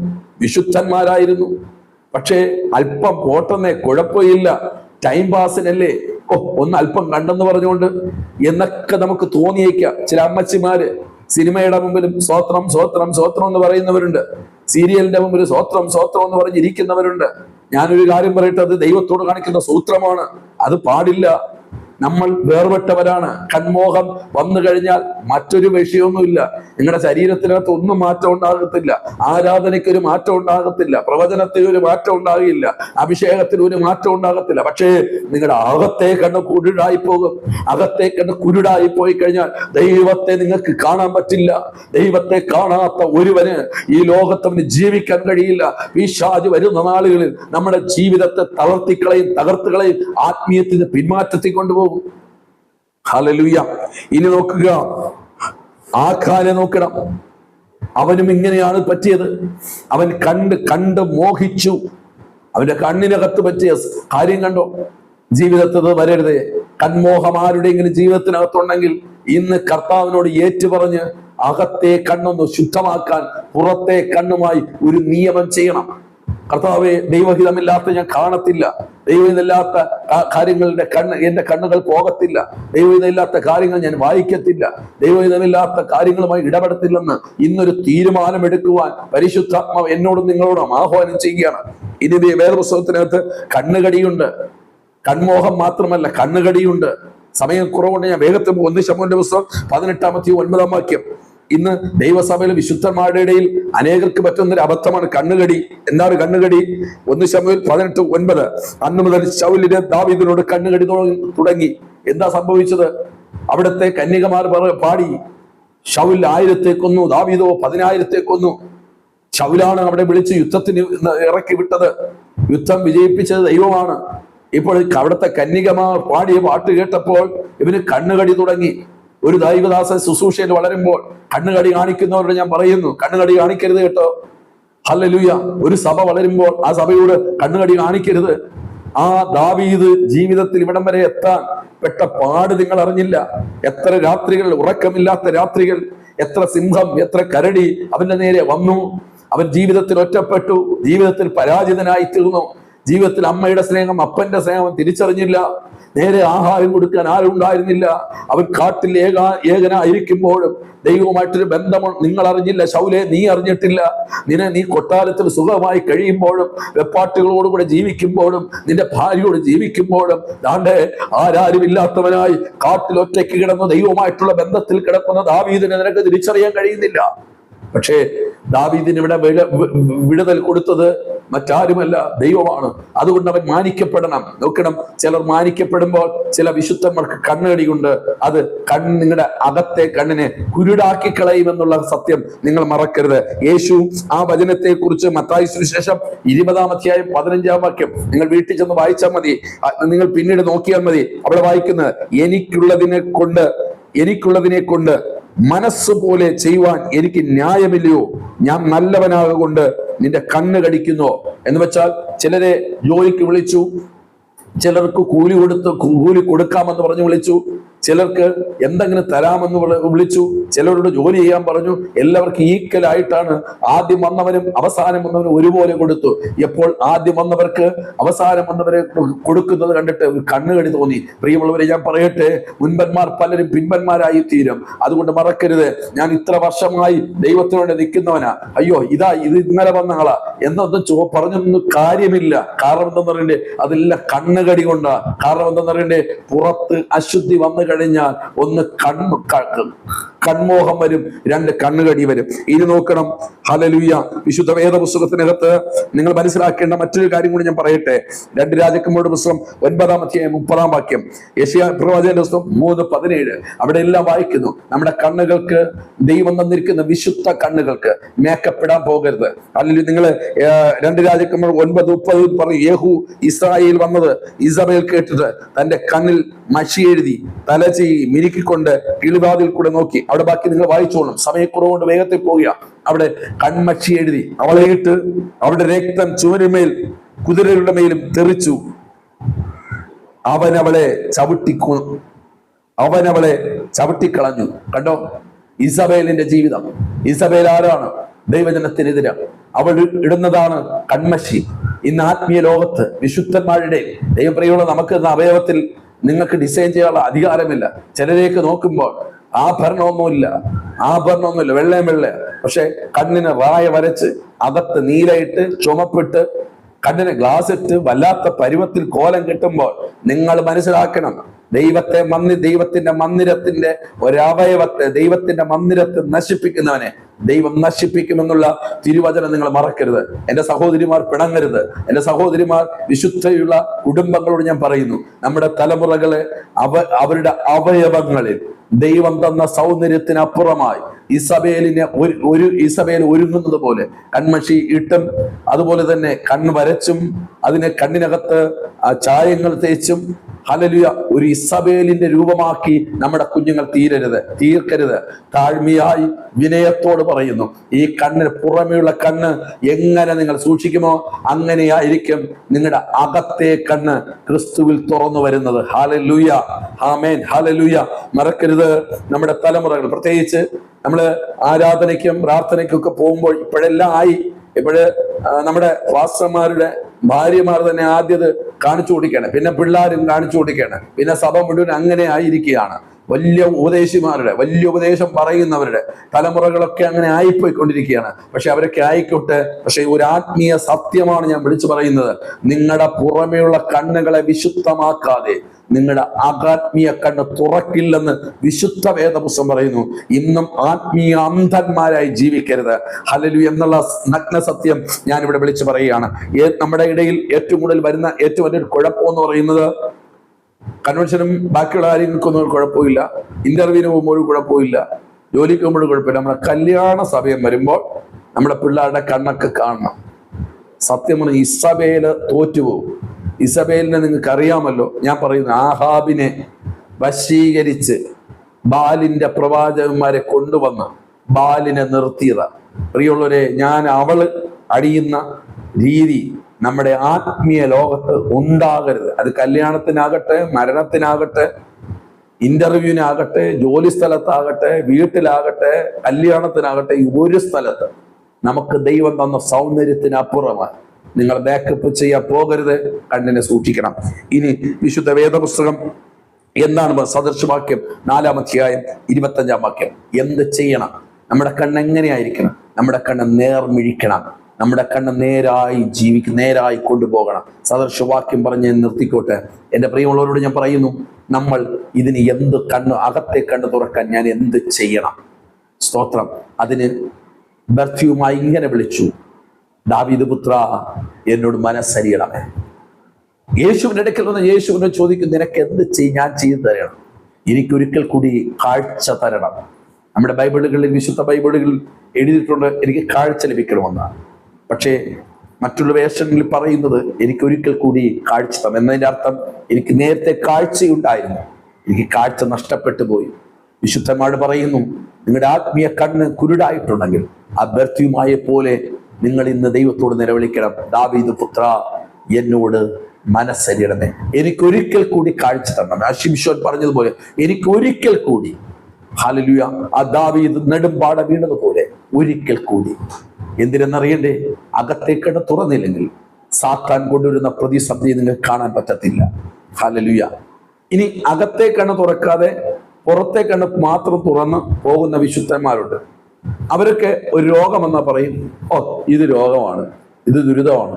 വിശുദ്ധന്മാരായിരുന്നു. പക്ഷേ അല്പം പോട്ടെന്നേ, കുഴപ്പമില്ല, ടൈം പാസിനല്ലേ, ഒന്ന് അല്പം കണ്ടെന്ന് പറഞ്ഞുകൊണ്ട് എന്നൊക്കെ നമുക്ക് തോന്നിയേക്കാം. ചില അമ്മച്ചിമാര് സിനിമയുടെ മുമ്പിലും സ്വോത്രം സ്വോത്രം സ്വോത്രം എന്ന് പറയുന്നവരുണ്ട്, സീരിയലിന്റെ മുമ്പിൽ സ്വോത്രം സ്വോത്രം എന്ന് പറഞ്ഞിരിക്കുന്നവരുണ്ട്. ഞാനൊരു കാര്യം പറയട്ടെ, അത് ദൈവത്തോട് കാണിക്കുന്ന സൂത്രമാണ്. അത് പാടില്ല. നമ്മൾ വേർപെട്ടവരാണ്. കൺമോഹം വന്നു കഴിഞ്ഞാൽ മറ്റൊരു വിഷയമൊന്നുമില്ല. നിങ്ങളുടെ ശരീരത്തിനകത്ത് ഒന്നും മാറ്റം ഉണ്ടാകത്തില്ല, ആരാധനയ്ക്ക് ഒരു മാറ്റം ഉണ്ടാകത്തില്ല, പ്രവചനത്തിന് ഒരു മാറ്റം ഉണ്ടാകില്ല, അഭിഷേകത്തിന് ഒരു മാറ്റം ഉണ്ടാകത്തില്ല. പക്ഷേ നിങ്ങളുടെ അകത്തെ കണ്ണ് കുരുടായി പോകും. അകത്തെ കണ്ണ് കുരുടായി പോയി കഴിഞ്ഞാൽ ദൈവത്തെ നിങ്ങൾക്ക് കാണാൻ പറ്റില്ല. ദൈവത്തെ കാണാത്ത ഒരുവന് ഈ ലോകത്തവന് ജീവിക്കാൻ കഴിയില്ല. പിശാച് വരുന്ന നാളുകളിൽ നമ്മുടെ ജീവിതത്തെ തളർത്തിക്കളയും, തകർത്തുകളയും, ആത്മീയത്തിന് പിന്മാറ്റത്തിൽ കൊണ്ടുപോകും. ഹല്ലേലൂയ. ഇനി നോക്കുക, ആഖാനെ നോക്കണം. അവനും ഇങ്ങനെയാണ് പറ്റിയത്. അവൻ കണ്ട് മോഹിച്ചു. അവന്റെ കണ്ണിനകത്ത് പറ്റിയ കാര്യം കണ്ടോ? ജീവിതത്തിൽ വരരുതേ. കൺമോഹം ആരുടെയെങ്കിലും ജീവിതത്തിനകത്തുണ്ടെങ്കിൽ ഇന്ന് കർത്താവിനോട് ഏറ്റുപറഞ്ഞ് അകത്തെ കണ്ണൊന്ന് ശുദ്ധമാക്കാൻ പുറത്തെ കണ്ണുമായി ഒരു നിയമം ചെയ്യണം. കർത്താവെ, ദൈവഹിതമില്ലാത്ത ഞാൻ കാണത്തില്ല, ദൈവഹിതമില്ലാത്ത കാര്യങ്ങളുടെ എന്റെ കണ്ണുകൾ പോകത്തില്ല, ദൈവഹിതമില്ലാത്ത കാര്യങ്ങൾ ഞാൻ വായിക്കത്തില്ല, ദൈവഹിതമില്ലാത്ത കാര്യങ്ങളുമായി ഇടപെടത്തില്ലെന്ന് ഇന്നൊരു തീരുമാനമെടുക്കുവാൻ പരിശുദ്ധാത്മാവ് എന്നോടും നിങ്ങളോടും ആഹ്വാനം ചെയ്യുകയാണ്. ഇനി വേദപുസ്തകത്തിനകത്ത് കണ്ണുകടിയുണ്ട്. കൺമോഹം മാത്രമല്ല, കണ്ണുകടിയുണ്ട്. സമയം കുറവുകൊണ്ട് ഞാൻ വേഗത്തിൽ 1 ശമൂവേലിന്റെ പുസ്തകം 18-9 വാക്യം. ഇന്ന് ദൈവസഭയിലെ വിശുദ്ധന്മാരുടെ ഇടയിൽ അനേകർക്ക് പറ്റുന്നൊരു അബദ്ധമാണ് കണ്ണുകടി. എന്താണ് കണ്ണുകടി? 1 ശമൂവേൽ 18:9. അന്ന് മുതൽ ശൗലിന് ദാവീദിനോട് കണ്ണുകടി തുടങ്ങി. എന്താ സംഭവിച്ചത്? അവിടുത്തെ കന്യകമാർ പാടി, ശൗൽ 1000 കൊന്നു, ദാവീദോ 10,000 കൊന്നു. ശൗലാണ് അവിടെ വിളിച്ച് യുദ്ധത്തിന് ഇറക്കി വിട്ടത്. യുദ്ധം വിജയിപ്പിച്ചത് ദൈവമാണ്. ഇപ്പോൾ അവിടുത്തെ കന്യകമാർ പാടിയ പാട്ട് കേട്ടപ്പോൾ ഇവന് കണ്ണുകടി തുടങ്ങി. ഒരു ദൈവദാസൻ ശുശ്രൂഷയിൽ വളരുമ്പോൾ കണ്ണുകടി കാണിക്കുന്നവരോട് ഞാൻ പറയുന്നു, കണ്ണുകടി കാണിക്കരുത് കേട്ടോ. ഹല്ലേലൂയ. ഒരു സഭ വളരുമ്പോൾ ആ സഭയോട് കണ്ണുകടി കാണിക്കരുത്. ആ ദാവീദ് ജീവിതത്തിൽ ഇവിടം വരെ എത്താൻ പെട്ട പാട് നിങ്ങൾ അറിഞ്ഞില്ല. എത്ര രാത്രികൾ, ഉറക്കമില്ലാത്ത രാത്രികൾ, എത്ര സിംഹം, എത്ര കരടി അവന്റെ നേരെ വന്നു. അവൻ ജീവിതത്തിൽ ഒറ്റപ്പെട്ടു, ജീവിതത്തിൽ പരാജിതനായി തീർന്നു. ജീവിതത്തിൽ അമ്മയുടെ സ്നേഹം, അപ്പന്റെ സ്നേഹം തിരിച്ചറിഞ്ഞില്ല. നേരെ ആഹാരം കൊടുക്കാൻ ആരും ഉണ്ടായിരുന്നില്ല. അവൻ കാട്ടിൽ ഏകനായിരിക്കുമ്പോഴും ദൈവവുമായിട്ടൊരു ബന്ധം നിങ്ങൾ അറിഞ്ഞില്ല. ശൗലേ, നീ അറിഞ്ഞിട്ടില്ല. നീ കൊട്ടാരത്തിൽ സുഖമായി കഴിയുമ്പോഴും, വെപ്പാട്ടുകളോടുകൂടെ ജീവിക്കുമ്പോഴും, നിന്റെ ഭാര്യയോട് ജീവിക്കുമ്പോഴും, ദാണ്ടെ ആരാരും ഇല്ലാത്തവനായി കാട്ടിൽ ഒറ്റയ്ക്ക് കിടന്ന് ദൈവവുമായിട്ടുള്ള ബന്ധത്തിൽ കിടക്കുന്ന ദാവീദിനെ നിനക്ക് തിരിച്ചറിയാൻ കഴിയുന്നില്ല. പക്ഷേ ദാവീദിന് ഇവിടെ വിടുതൽ കൊടുത്തത് മറ്റാരുമല്ല, ദൈവമാണ്. അതുകൊണ്ട് അവൻ മാനിക്കപ്പെടണം. നോക്കണം, ചിലർ മാനിക്കപ്പെടുമ്പോൾ ചില വിശുദ്ധന്മാർക്ക് കണ്ണുകടിയുണ്ട്. അത് നിങ്ങളുടെ അകത്തെ കണ്ണിനെ കുരുടാക്കി കളയുമെന്നുള്ള സത്യം നിങ്ങൾ മറക്കരുത്. യേശു ആ വചനത്തെ കുറിച്ച് മത്തായി സുവിശേഷം 20-15 വാക്യം നിങ്ങൾ വീട്ടിൽ ചെന്ന് വായിച്ചാൽ മതി. നിങ്ങൾ പിന്നീട് നോക്കിയാൽ മതി. അവിടെ വായിക്കുന്നത്, എനിക്കുള്ളതിനെ കൊണ്ട് മനസ്സുപോലെ ചെയ്യുവാൻ എനിക്ക് ന്യായമില്ലയോ? ഞാൻ നല്ലവനാകൊണ്ട് നിന്റെ കണ്ണ് കടിക്കുന്നോ? എന്ന് വെച്ചാൽ ചിലരെ ജോലിക്ക് വിളിച്ചു, ചിലർക്ക് കൂലി കൊടുക്കാമെന്ന് പറഞ്ഞു വിളിച്ചു, ചിലർക്ക് എന്തെങ്കിലും തരാമെന്ന് വിളിച്ചു, ചിലരോട് ജോലി ചെയ്യാൻ പറഞ്ഞു. എല്ലാവർക്കും ഈക്വൽ ആയിട്ടാണ്. ആദ്യം വന്നവനും അവസാനം വന്നവനും ഒരുപോലെ കൊടുത്തു. എപ്പോൾ ആദ്യം വന്നവർക്ക് അവസാനം വന്നവരെ കൊടുക്കുന്നത് കണ്ടിട്ട് കണ്ണുകടി തോന്നി. പ്രിയമുള്ളവരെ, ഞാൻ പറയട്ടെ, മുൻപന്മാർ പലരും പിൻപന്മാരായി തീരും. അതുകൊണ്ട് മറക്കരുത്, ഞാൻ ഇത്ര വർഷമായി ദൈവത്തിനോട് നിൽക്കുന്നവനാ, അയ്യോ ഇത് ഇന്നലെ വന്ന ആളാ എന്നൊന്നും പറഞ്ഞൊന്നും കാര്യമില്ല. കാരണം എന്താന്ന് പറയണ്ടേ? അതെല്ലാം കണ്ണുകടി കൊണ്ടാ. കാരണം എന്താന്ന് പറയണ്ടേ? പുറത്ത് അശുദ്ധി വന്നു കഴിഞ്ഞാൽ ഒന്ന് കൺമോഹം വരും, 2 കണ്ണുകടി വരും. ഇനി നോക്കണം, ഹല്ലേലൂയ. വിശുദ്ധ വേദ പുസ്തകത്തിനകത്ത് നിങ്ങൾ മനസ്സിലാക്കേണ്ട മറ്റൊരു കാര്യം കൂടി ഞാൻ പറയട്ടെ. 2 രാജാക്കന്മാരുടെ പുസ്തകം 9-30 വാക്യം, യെശയ്യാ പ്രവാചകന്റെ പുസ്തകം 3:17. അവിടെ എല്ലാം വായിക്കുന്നു, നമ്മുടെ കണ്ണുകൾക്ക്, ദൈവം തന്നിരിക്കുന്ന വിശുദ്ധ കണ്ണുകൾക്ക് മേക്കപ്പ് ഇടാൻ പോകരുത്. അല്ലെങ്കിൽ നിങ്ങൾ 2 രാജാക്കന്മാർ 9:30 പറയും, യേഹൂ ഇസ്രായേൽ വന്നത് ഇസബേൽ കേട്ടിട്ട് തന്റെ കണ്ണിൽ മഷി എഴുതി തലചി മിനുക്കിക്കൊണ്ട് കിളിവാതിൽ കൂടെ നോക്കി. അവിടെ ബാക്കി നിങ്ങൾ വായിച്ചോളും, സമയക്കുറവുകൊണ്ട് വേഗത്തിൽ പോകുക. അവിടെ കൺമഷി എഴുതി അവളെ ഇട്ട് അവിടെ രക്തം ചുവരുമേൽ കുതിരകളുടെ മേലും തെറിച്ചു. അവനവളെ ചവിട്ടിക്കളഞ്ഞു. കണ്ടോ ഇസബേലിന്റെ ജീവിതം? ഇസബേൽ ആരാണ്? ദൈവജനത്തിനെതിരാണ്. അവൾ ഇടുന്നതാണ് കൺമഷി. ഇന്ന് ആത്മീയ ലോകത്ത് വിശുദ്ധന്മാരുടെ ദൈവപ്രിയമുള്ള നമുക്ക് അവയവത്തിൽ നിങ്ങൾക്ക് ഡിസൈൻ ചെയ്യാനുള്ള അധികാരമില്ല. ചിലരേക്ക് നോക്കുമ്പോൾ ആഭരണമൊന്നുമില്ല, വെള്ളയും വെള്ള, പക്ഷെ കണ്ണിന് റായ വരച്ച് അകത്ത് നീലയിട്ട് ചുമപ്പിട്ട് കണ്ണിന് ഗ്ലാസ് ഇട്ട് വല്ലാത്ത പരുവത്തിൽ കോലം കിട്ടുമ്പോൾ നിങ്ങൾ മനസ്സിലാക്കണം, ദൈവത്തിന്റെ മന്ദിരത്തിന്റെ ഒരവയവത്തെ, ദൈവത്തിന്റെ മന്ദിരത്തെ നശിപ്പിക്കുന്നവനെ ദൈവം നശിപ്പിക്കുമെന്നുള്ള തിരുവചനം നിങ്ങൾ മറക്കരുത്. എന്റെ സഹോദരിമാർ പിണങ്ങരുത്. എന്റെ സഹോദരിമാർ, വിശുദ്ധയുള്ള കുടുംബങ്ങളോട് ഞാൻ പറയുന്നു, നമ്മുടെ തലമുറകളെ അവരുടെ അവയവങ്ങളിൽ ദൈവം തന്ന സൗന്ദര്യത്തിനപ്പുറമായി ഇസബേലിനെ ഇസബേൽ ഒരുങ്ങുന്നത് പോലെ കൺമഷി ഇട്ടും അതുപോലെ തന്നെ കണ്ണ് വരച്ചും അതിനെ കണ്ണിനകത്ത് ചായങ്ങൾ തേച്ചും ഹല്ലേലൂയ ഒരു ഇസബേലിന്റെ രൂപമാക്കി നമ്മുടെ കുഞ്ഞുങ്ങൾ തീർക്കരുത്. താഴ്മയായി വിനയത്തോട് പറയുന്നു, ഈ കണ്ണിന് പുറമെയുള്ള കണ്ണ് എങ്ങനെ നിങ്ങൾ സൂക്ഷിക്കുമോ അങ്ങനെയായിരിക്കും നിങ്ങളുടെ അകത്തെ കണ്ണ് ക്രിസ്തുവിൽ തുറന്നു വരുന്നത്. ഹല്ലേലൂയ, ആമേൻ, ഹല്ലേലൂയ. മറക്കരുത്, നമ്മുടെ തലമുറകൾ പ്രത്യേകിച്ച് നമ്മള് ആരാധനയ്ക്കും പ്രാർത്ഥനയ്ക്കും ഒക്കെ പോകുമ്പോൾ ഇപ്പോഴ് നമ്മുടെ പാസ്റ്റർമാരുടെ ഭാര്യമാർ തന്നെ ആദ്യത് കാണിച്ചു കൊടുക്കുകയാണ്, പിന്നെ പിള്ളേരും കാണിച്ചു കൊടുക്കുകയാണ്, പിന്നെ സഭ മുഴുവൻ അങ്ങനെ ആയിരിക്കുകയാണ്. വലിയ വലിയ ഉപദേശം പറയുന്നവരുടെ തലമുറകളൊക്കെ അങ്ങനെ ആയിപ്പോയിക്കൊണ്ടിരിക്കുകയാണ്. പക്ഷെ അവരൊക്കെ ആയിക്കോട്ടെ, പക്ഷെ ഒരു ആത്മീയ സത്യമാണ് ഞാൻ വിളിച്ചു പറയുന്നത്. നിങ്ങളുടെ പുറമെയുള്ള കണ്ണുകളെ വിശുദ്ധമാക്കാതെ നിങ്ങളുടെ ആത്മീയ കണ്ണ് തുറക്കില്ലെന്ന് വിശുദ്ധ വേദപുസ്തകം പറയുന്നു. ഇന്നും ആത്മീയ അന്ധന്മാരായി ജീവിക്കരുത്. ഹല്ലേലൂയ എന്നുള്ള നഗ്ന സത്യം ഞാൻ ഇവിടെ വിളിച്ചു പറയുകയാണ്. നമ്മുടെ ഇടയിൽ ഏറ്റവും കൂടുതൽ വരുന്ന ഏറ്റവും വലിയൊരു കുഴപ്പം എന്ന് പറയുന്നത്, കൺവെൻഷനും ബാക്കിയുള്ള കാര്യങ്ങൾക്കൊന്നും ഒരു കുഴപ്പമില്ല, ഇന്റർവ്യൂവിന് പോകുമ്പോഴും കുഴപ്പമില്ല, ജോലിക്ക് പോകുമ്പോഴും കുഴപ്പമില്ല, നമ്മുടെ കല്യാണ സമയം വരുമ്പോൾ നമ്മുടെ പിള്ളേരുടെ കണ്ണൊക്കെ കാണണം. സത്യം പറഞ്ഞ ഇസബേല് തോറ്റുപോകും. ഇസബേലിനെ നിങ്ങൾക്ക് അറിയാമല്ലോ. ഞാൻ പറയുന്നു, ആഹാബിനെ വശീകരിച്ച് ബാലിന്റെ പ്രവാചകന്മാരെ കൊണ്ടുവന്ന് ബാലിനെ നിർത്തിയതാ. പ്രിയമുള്ളവരെ, ഞാൻ അവള് അടിയുന്ന രീതി നമ്മുടെ ആത്മീയ ലോകത്ത് ഉണ്ടാകരുത്. അത് കല്യാണത്തിനാകട്ടെ, മരണത്തിനാകട്ടെ, ഇന്റർവ്യൂവിനാകട്ടെ, ജോലി സ്ഥലത്താകട്ടെ, വീട്ടിലാകട്ടെ, കല്യാണത്തിനാകട്ടെ, ഒരു സ്ഥലത്ത് നമുക്ക് ദൈവം തന്ന സൗന്ദര്യത്തിനപ്പുറമാണ്. നിങ്ങൾ മേക്കപ്പ് ചെയ്യാൻ പോകരുത്, കണ്ണിനെ സൂക്ഷിക്കണം. ഇനി വിശുദ്ധ വേദപുസ്തകം എന്താണ് സദൃശവാക്യം 4-ാം അധ്യായം 25-ാം വാക്യം. എന്ത് ചെയ്യണം? നമ്മുടെ കണ്ണ് എങ്ങനെയായിരിക്കണം? നമ്മുടെ കണ്ണ് നേർമിഴിക്കണം. നമ്മുടെ കണ്ണ് നേരായി കൊണ്ടുപോകണം. സദൃശവാക്യം പറഞ്ഞ് നിർത്തിക്കോട്ടെ. എൻ്റെ പ്രിയമുള്ളവരോട് ഞാൻ പറയുന്നു, നമ്മൾ ഇതിന് അകത്തെ കണ്ണ് തുറക്കാൻ ഞാൻ എന്ത് ചെയ്യണം? സ്തോത്രം. അതിന് ബർത്തിയുമായി ഇങ്ങനെ വിളിച്ചു, ദാവീദ് പുത്ര, എന്നോട് മനസ്സരിയണമേ. യേശുവിന്റെ അടുക്കൽ വന്ന് യേശുവിനെ ചോദിക്കും, നിനക്ക് എന്ത് ഞാൻ ചെയ്തു തരണം? എനിക്കൊരിക്കൽ കൂടി കാഴ്ച തരണം. നമ്മുടെ ബൈബിളുകളിൽ, വിശുദ്ധ ബൈബിളുകളിൽ എഴുതിയിട്ടുണ്ട്, എനിക്ക് കാഴ്ച ലഭിക്കണമെന്നാണ്. പക്ഷേ മറ്റുള്ള വേഷങ്ങളിൽ പറയുന്നത് എനിക്കൊരിക്കൽ കൂടി കാഴ്ച തരണം എന്നതിൻ്റെ അർത്ഥം എനിക്ക് നേരത്തെ കാഴ്ചയുണ്ടായിരുന്നു, എനിക്ക് കാഴ്ച നഷ്ടപ്പെട്ടു പോയി. വിശുദ്ധന്മാർ പറയുന്നു, നിങ്ങളുടെ ആത്മീയ കണ്ണ് കുരുടായിട്ടുണ്ടെങ്കിൽ ആ ബർത്തിയുമായ പോലെ നിങ്ങൾ ഇന്ന് ദൈവത്തോട് നിലവിളിക്കണം, ദാവീദ് പുത്ര, എന്നോട് മനസ്സരിയണമേ, എനിക്കൊരിക്കൽ കൂടി കാഴ്ച തരണം. ശിംശോൻ പറഞ്ഞതുപോലെ എനിക്കൊരിക്കൽ കൂടി. ഹല്ലേലൂയ. ആ ദാവീദ് നെടുമ്പാട വീണതുപോലെ ഒരിക്കൽ കൂടി. എന്തിനെന്നറിയണ്ടേ? അകത്തേക്കണ്ണ് തുറന്നില്ലെങ്കിൽ സാത്താൻ കൊണ്ടുവരുന്ന പ്രതിസന്ധി നിങ്ങൾക്ക് കാണാൻ പറ്റത്തില്ല. ഹല്ലേലൂയ. ഇനി അകത്തേക്കണ്ണ് തുറക്കാതെ പുറത്തേക്കണ്ണ് മാത്രം തുറന്ന് പോകുന്ന വിശുദ്ധന്മാരുണ്ട്. അവരൊക്കെ ഒരു രോഗമെന്നാ പറയും, ഓ ഇത് രോഗമാണ്, ഇത് ദുരിതമാണ്,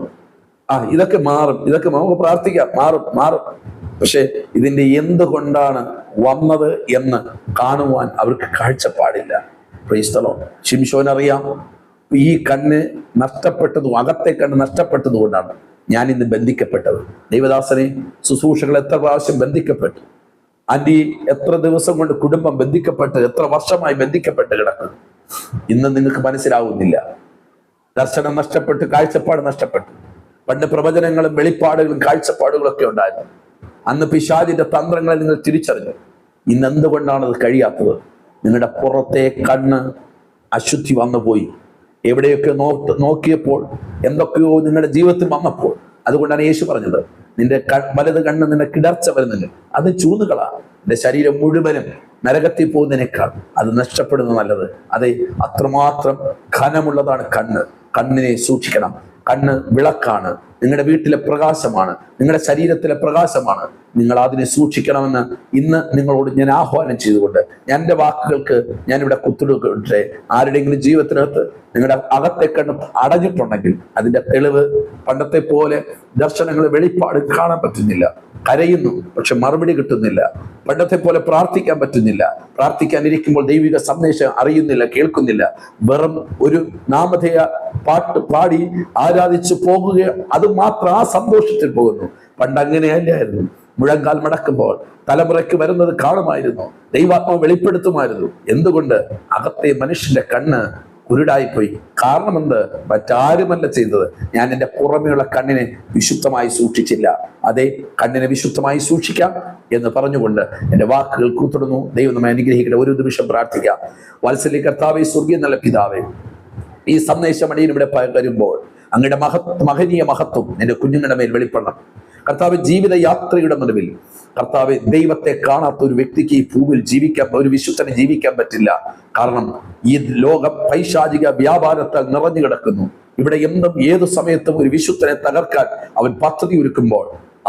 ഇതൊക്കെ മാറും, ഇതൊക്കെ നമുക്ക് പ്രാർത്ഥിക്കാം, മാറും. പക്ഷെ ഇതിന്റെ എന്തുകൊണ്ടാണ് വന്നത് എന്ന് കാണുവാൻ അവർക്ക് കാഴ്ചപ്പാടില്ല. Praise the lord. ശിംശോനറിയാം, ഈ കണ്ണ് നഷ്ടപ്പെട്ടതും അകത്തെ കണ്ണ് നഷ്ടപ്പെട്ടതുകൊണ്ടാണ് ഞാൻ ഇന്ന് ബന്ധിക്കപ്പെട്ടത്. ദൈവദാസനെ, ശുശ്രൂഷകൾ എത്ര പ്രാവശ്യം ബന്ധിക്കപ്പെട്ടു. ആന്റി എത്ര ദിവസം കൊണ്ട് കുടുംബം ബന്ധിക്കപ്പെട്ട്, എത്ര വർഷമായി ബന്ധിക്കപ്പെട്ട് കിടക്കുന്നു. ഇന്ന് നിങ്ങൾക്ക് മനസ്സിലാവുന്നില്ല. ദർശനം നഷ്ടപ്പെട്ട്, കാഴ്ചപ്പാട് നഷ്ടപ്പെട്ടു. പണ്ട് പ്രവചനങ്ങളും വെളിപ്പാടുകളും കാഴ്ചപ്പാടുകളും ഒക്കെ ഉണ്ടായിരുന്നു. അന്ന് പിശാചിന്റെ തന്ത്രങ്ങളെ നിങ്ങൾ തിരിച്ചറിഞ്ഞു. ഇന്ന് എന്തുകൊണ്ടാണ് അത് കഴിയാത്തത്? നിങ്ങളുടെ പുറത്തെ കണ്ണ് അശുദ്ധി വന്നുപോയി. എവിടെയൊക്കെ നോക്കിയപ്പോൾ, എന്തൊക്കെയോ നിങ്ങളുടെ ജീവിതത്തിൽ വന്നപ്പോൾ. അതുകൊണ്ടാണ് യേശു പറഞ്ഞത്, നിന്റെ വലത് കണ്ണ് നിന്റെ കിടർച്ച വരുന്നുണ്ട്, അത് ചൂന്നുകളാ. നിന്റെ ശരീരം മുഴുവനും നരകത്തിൽ പോകുന്നതിനേക്കാൾ അത് നഷ്ടപ്പെടുന്നത് നല്ലത്. അതെ, അത്രമാത്രം ഘനമുള്ളതാണ് കണ്ണ്. കണ്ണിനെ സൂക്ഷിക്കണം. കണ്ണ് വിളക്കാണ്, നിങ്ങളുടെ വീട്ടിലെ പ്രകാശമാണ്, നിങ്ങളുടെ ശരീരത്തിലെ പ്രകാശമാണ്. നിങ്ങൾ അതിനെ സൂക്ഷിക്കണമെന്ന് ഇന്ന് നിങ്ങളോട് ഞാൻ ആഹ്വാനം ചെയ്തുകൊണ്ട് എൻ്റെ വാക്കുകൾക്ക് ഞാനിവിടെ കുത്തുകൊടുക്കട്ടെ. ആരുടെയെങ്കിലും ജീവിതത്തിനകത്ത് നിങ്ങളുടെ അകത്തെ കണ്ണ് അടഞ്ഞിട്ടുണ്ടെങ്കിൽ അതിൻ്റെ തെളിവ് പണ്ടത്തെ പോലെ ദർശനങ്ങൾ, വെളിപ്പാട് കാണാൻ പറ്റുന്നില്ല. കരയുന്നു, പക്ഷെ മറുപടി കിട്ടുന്നില്ല. പണ്ടത്തെ പോലെ പ്രാർത്ഥിക്കാൻ പറ്റുന്നില്ല. പ്രാർത്ഥിക്കാനിരിക്കുമ്പോൾ ദൈവിക സന്ദേശം അറിയുന്നില്ല, കേൾക്കുന്നില്ല. വെറും ഒരു നാമധേയ പാട്ട് പാടി ആരാധിച്ചു പോകുക, അത് മാത്രം ആ സന്തോഷത്തിൽ പോകുന്നു. പണ്ട് അങ്ങനെയല്ലായിരുന്നു. മുഴങ്കാൽ മടക്കുമ്പോൾ തലമുറയ്ക്ക് വരുന്നത് കാണുമായിരുന്നു. ദൈവാത്മാവ് വെളിപ്പെടുത്തുമായിരുന്നു. എന്തുകൊണ്ട്? അകത്തെ മനുഷ്യന്റെ കണ്ണ് കുരുടായിപ്പോയി. കാരണം എന്ത്? മറ്റാരുമല്ല ചെയ്തത്, ഞാൻ എൻ്റെ പുറമെയുള്ള കണ്ണിനെ വിശുദ്ധമായി സൂക്ഷിച്ചില്ല. അതേ, കണ്ണിനെ വിശുദ്ധമായി സൂക്ഷിക്കാം എന്ന് പറഞ്ഞുകൊണ്ട് എൻ്റെ വാക്കുകൾ കൂത്തുടുന്നു. ദൈവം നമ്മെ അനുഗ്രഹിക്കട്ടെ. ഒരു നിമിഷം പ്രാർത്ഥിക്കാം. വാത്സല്യ കർത്താവേ, സ്വർഗീയ നല്ല പിതാവേ, ഈ സന്ദേശം അടിയിൽ ഇവിടെ വരുമ്പോൾ അങ്ങയുടെ മഹനീയ മഹത്വം നിന്റെ കുഞ്ഞുങ്ങളുടെ മേൽ വെളിപ്പെടണം കർത്താവ്. ജീവിത യാത്രയുടെ നടുവിൽ കർത്താവ്, ദൈവത്തെ കാണാത്ത ഒരു വ്യക്തിക്ക് ഈ ഭൂമിയിൽ ജീവിക്കാൻ, ഒരു വിശുദ്ധന് ജീവിക്കാൻ പറ്റില്ല. കാരണം ഈ ലോകം പൈശാചിക വ്യാപാരത്താൽ നിറഞ്ഞു കിടക്കുന്നു. ഇവിടെ എന്തും ഏതു സമയത്തും ഒരു വിശുദ്ധനെ തകർക്കാൻ അവൻ പദ്ധതി ഒരുക്കുമ്പോൾ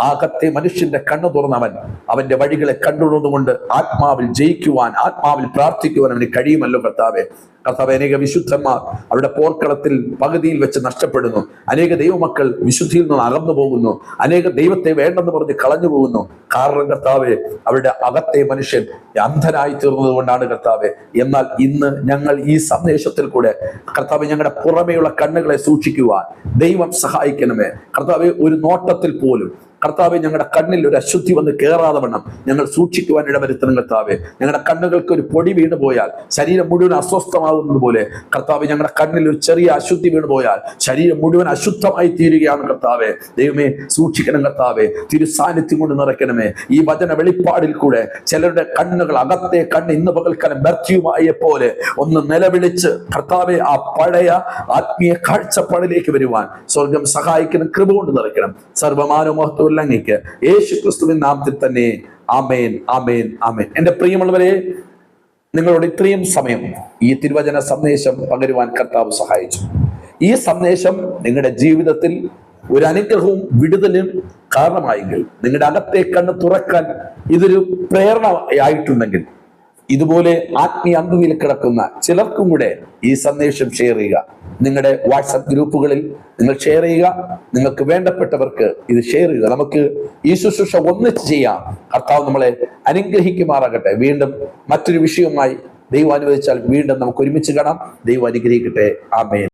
ആകത്തെ മനുഷ്യന്റെ കണ്ണു തുറന്നവൻ അവന്റെ വഴികളെ കണ്ടുകൊണ്ടുകൊണ്ട് ആത്മാവിൽ ജയിക്കുവാൻ, ആത്മാവിൽ പ്രാർത്ഥിക്കുവാൻ അവന് കഴിയുമല്ലോ കർത്താവെ. കർത്താവ്, അനേക വിശുദ്ധന്മാർ അവരുടെ പോർക്കളത്തിൽ പകുതിയിൽ വെച്ച് നഷ്ടപ്പെടുന്നു. അനേക ദൈവമക്കൾ വിശുദ്ധിയിൽ നിന്ന് അകന്നു പോകുന്നു. അനേക ദൈവത്തെ വേണ്ടെന്ന് പറഞ്ഞ് കളഞ്ഞു പോകുന്നു. കാരണം കർത്താവെ, അവരുടെ അകത്തെ മനുഷ്യൻ അന്ധനായി തീർന്നത് കൊണ്ടാണ് കർത്താവെ. എന്നാൽ ഇന്ന് ഞങ്ങൾ ഈ സന്ദേശത്തിൽ കൂടെ കർത്താവെ, ഞങ്ങളുടെ പുറമേയുള്ള കണ്ണുകളെ സൂക്ഷിക്കുവാൻ ദൈവം സഹായിക്കണമേ കർത്താവെ. ഒരു നോട്ടത്തിൽ പോലും കർത്താവെ, ഞങ്ങളുടെ കണ്ണിൽ ഒരു അശുദ്ധി വന്ന് കയറാതെ വണ്ണം ഞങ്ങൾ സൂക്ഷിക്കുവാൻ ഇടവരുത്തണം കർത്താവെ. ഞങ്ങളുടെ കണ്ണുകൾക്ക് ഒരു പൊടി വീണു പോയാൽ ശരീരം മുഴുവൻ അസ്വസ്ഥമാകുന്നത് പോലെ കർത്താവെ, ഞങ്ങളുടെ കണ്ണിൽ ഒരു ചെറിയ അശുദ്ധി വീണു പോയാൽ ശരീരം മുഴുവൻ അശുദ്ധമായി തീരുകയാണ് കർത്താവെ. ദൈവമേ, സൂക്ഷിക്കണം കർത്താവെ. തിരുസാന്നിധ്യം കൊണ്ട് നിറയ്ക്കണമേ. ഈ വചന വെളിപ്പാടിൽ കൂടെ ചിലരുടെ കണ്ണുകൾ, അകത്തെ കണ്ണ് ഇന്ന് പകൽക്കാലം ബർത്തിയുമായ പോലെ ഒന്ന് നിലവിളിച്ച് കർത്താവെ, ആ പഴയ ആത്മീയ കാഴ്ചപ്പാടിലേക്ക് വരുവാൻ സ്വർഗം സഹായിക്കണം. കൃപ കൊണ്ട് നിറയ്ക്കണം. സർവമാനമഹത്വം അങ്ങേക്ക് യേശു ക്രിസ്തുവിൻ നാമത്തിൽ തന്നെ. ആമേൻ, ആമേൻ, ആമേൻ. എന്റെ പ്രിയമുള്ളവരെ, നിങ്ങളോട് ഇത്രയും സമയം ഈ തിരുവചന സന്ദേശം പകരുവാൻ കർത്താവ് സഹായിച്ചു. ഈ സന്ദേശം നിങ്ങളുടെ ജീവിതത്തിൽ ഒരു അനുഗ്രഹവും വിടുതലും കാരണമായെങ്കിൽ, നിങ്ങളുടെ അകത്തെ കണ്ണ് തുറക്കാൻ ഇതൊരു പ്രേരണയായിട്ടുണ്ടെങ്കിൽ, ഇതുപോലെ ആത്മീയ അന്ധതയിൽ കിടക്കുന്ന ചിലർക്കും കൂടെ ഈ സന്ദേശം ഷെയർ ചെയ്യുക. നിങ്ങളുടെ വാട്സപ്പ് ഗ്രൂപ്പുകളിൽ നിങ്ങൾ ഷെയർ ചെയ്യുക. നിങ്ങൾക്ക് വേണ്ടപ്പെട്ടവർക്ക് ഇത് ഷെയർ ചെയ്യുക. നമുക്ക് ഈ ശുശ്രൂഷ ഒന്നിച്ച് ചെയ്യാം. കർത്താവ് നമ്മളെ അനുഗ്രഹിക്കുമാറാകട്ടെ. വീണ്ടും മറ്റൊരു വിഷയവുമായി ദൈവം അനുവദിച്ചാൽ വീണ്ടും നമുക്ക് ഒരുമിച്ച് കാണാം. ദൈവം അനുഗ്രഹിക്കട്ടെ. ആമേൻ.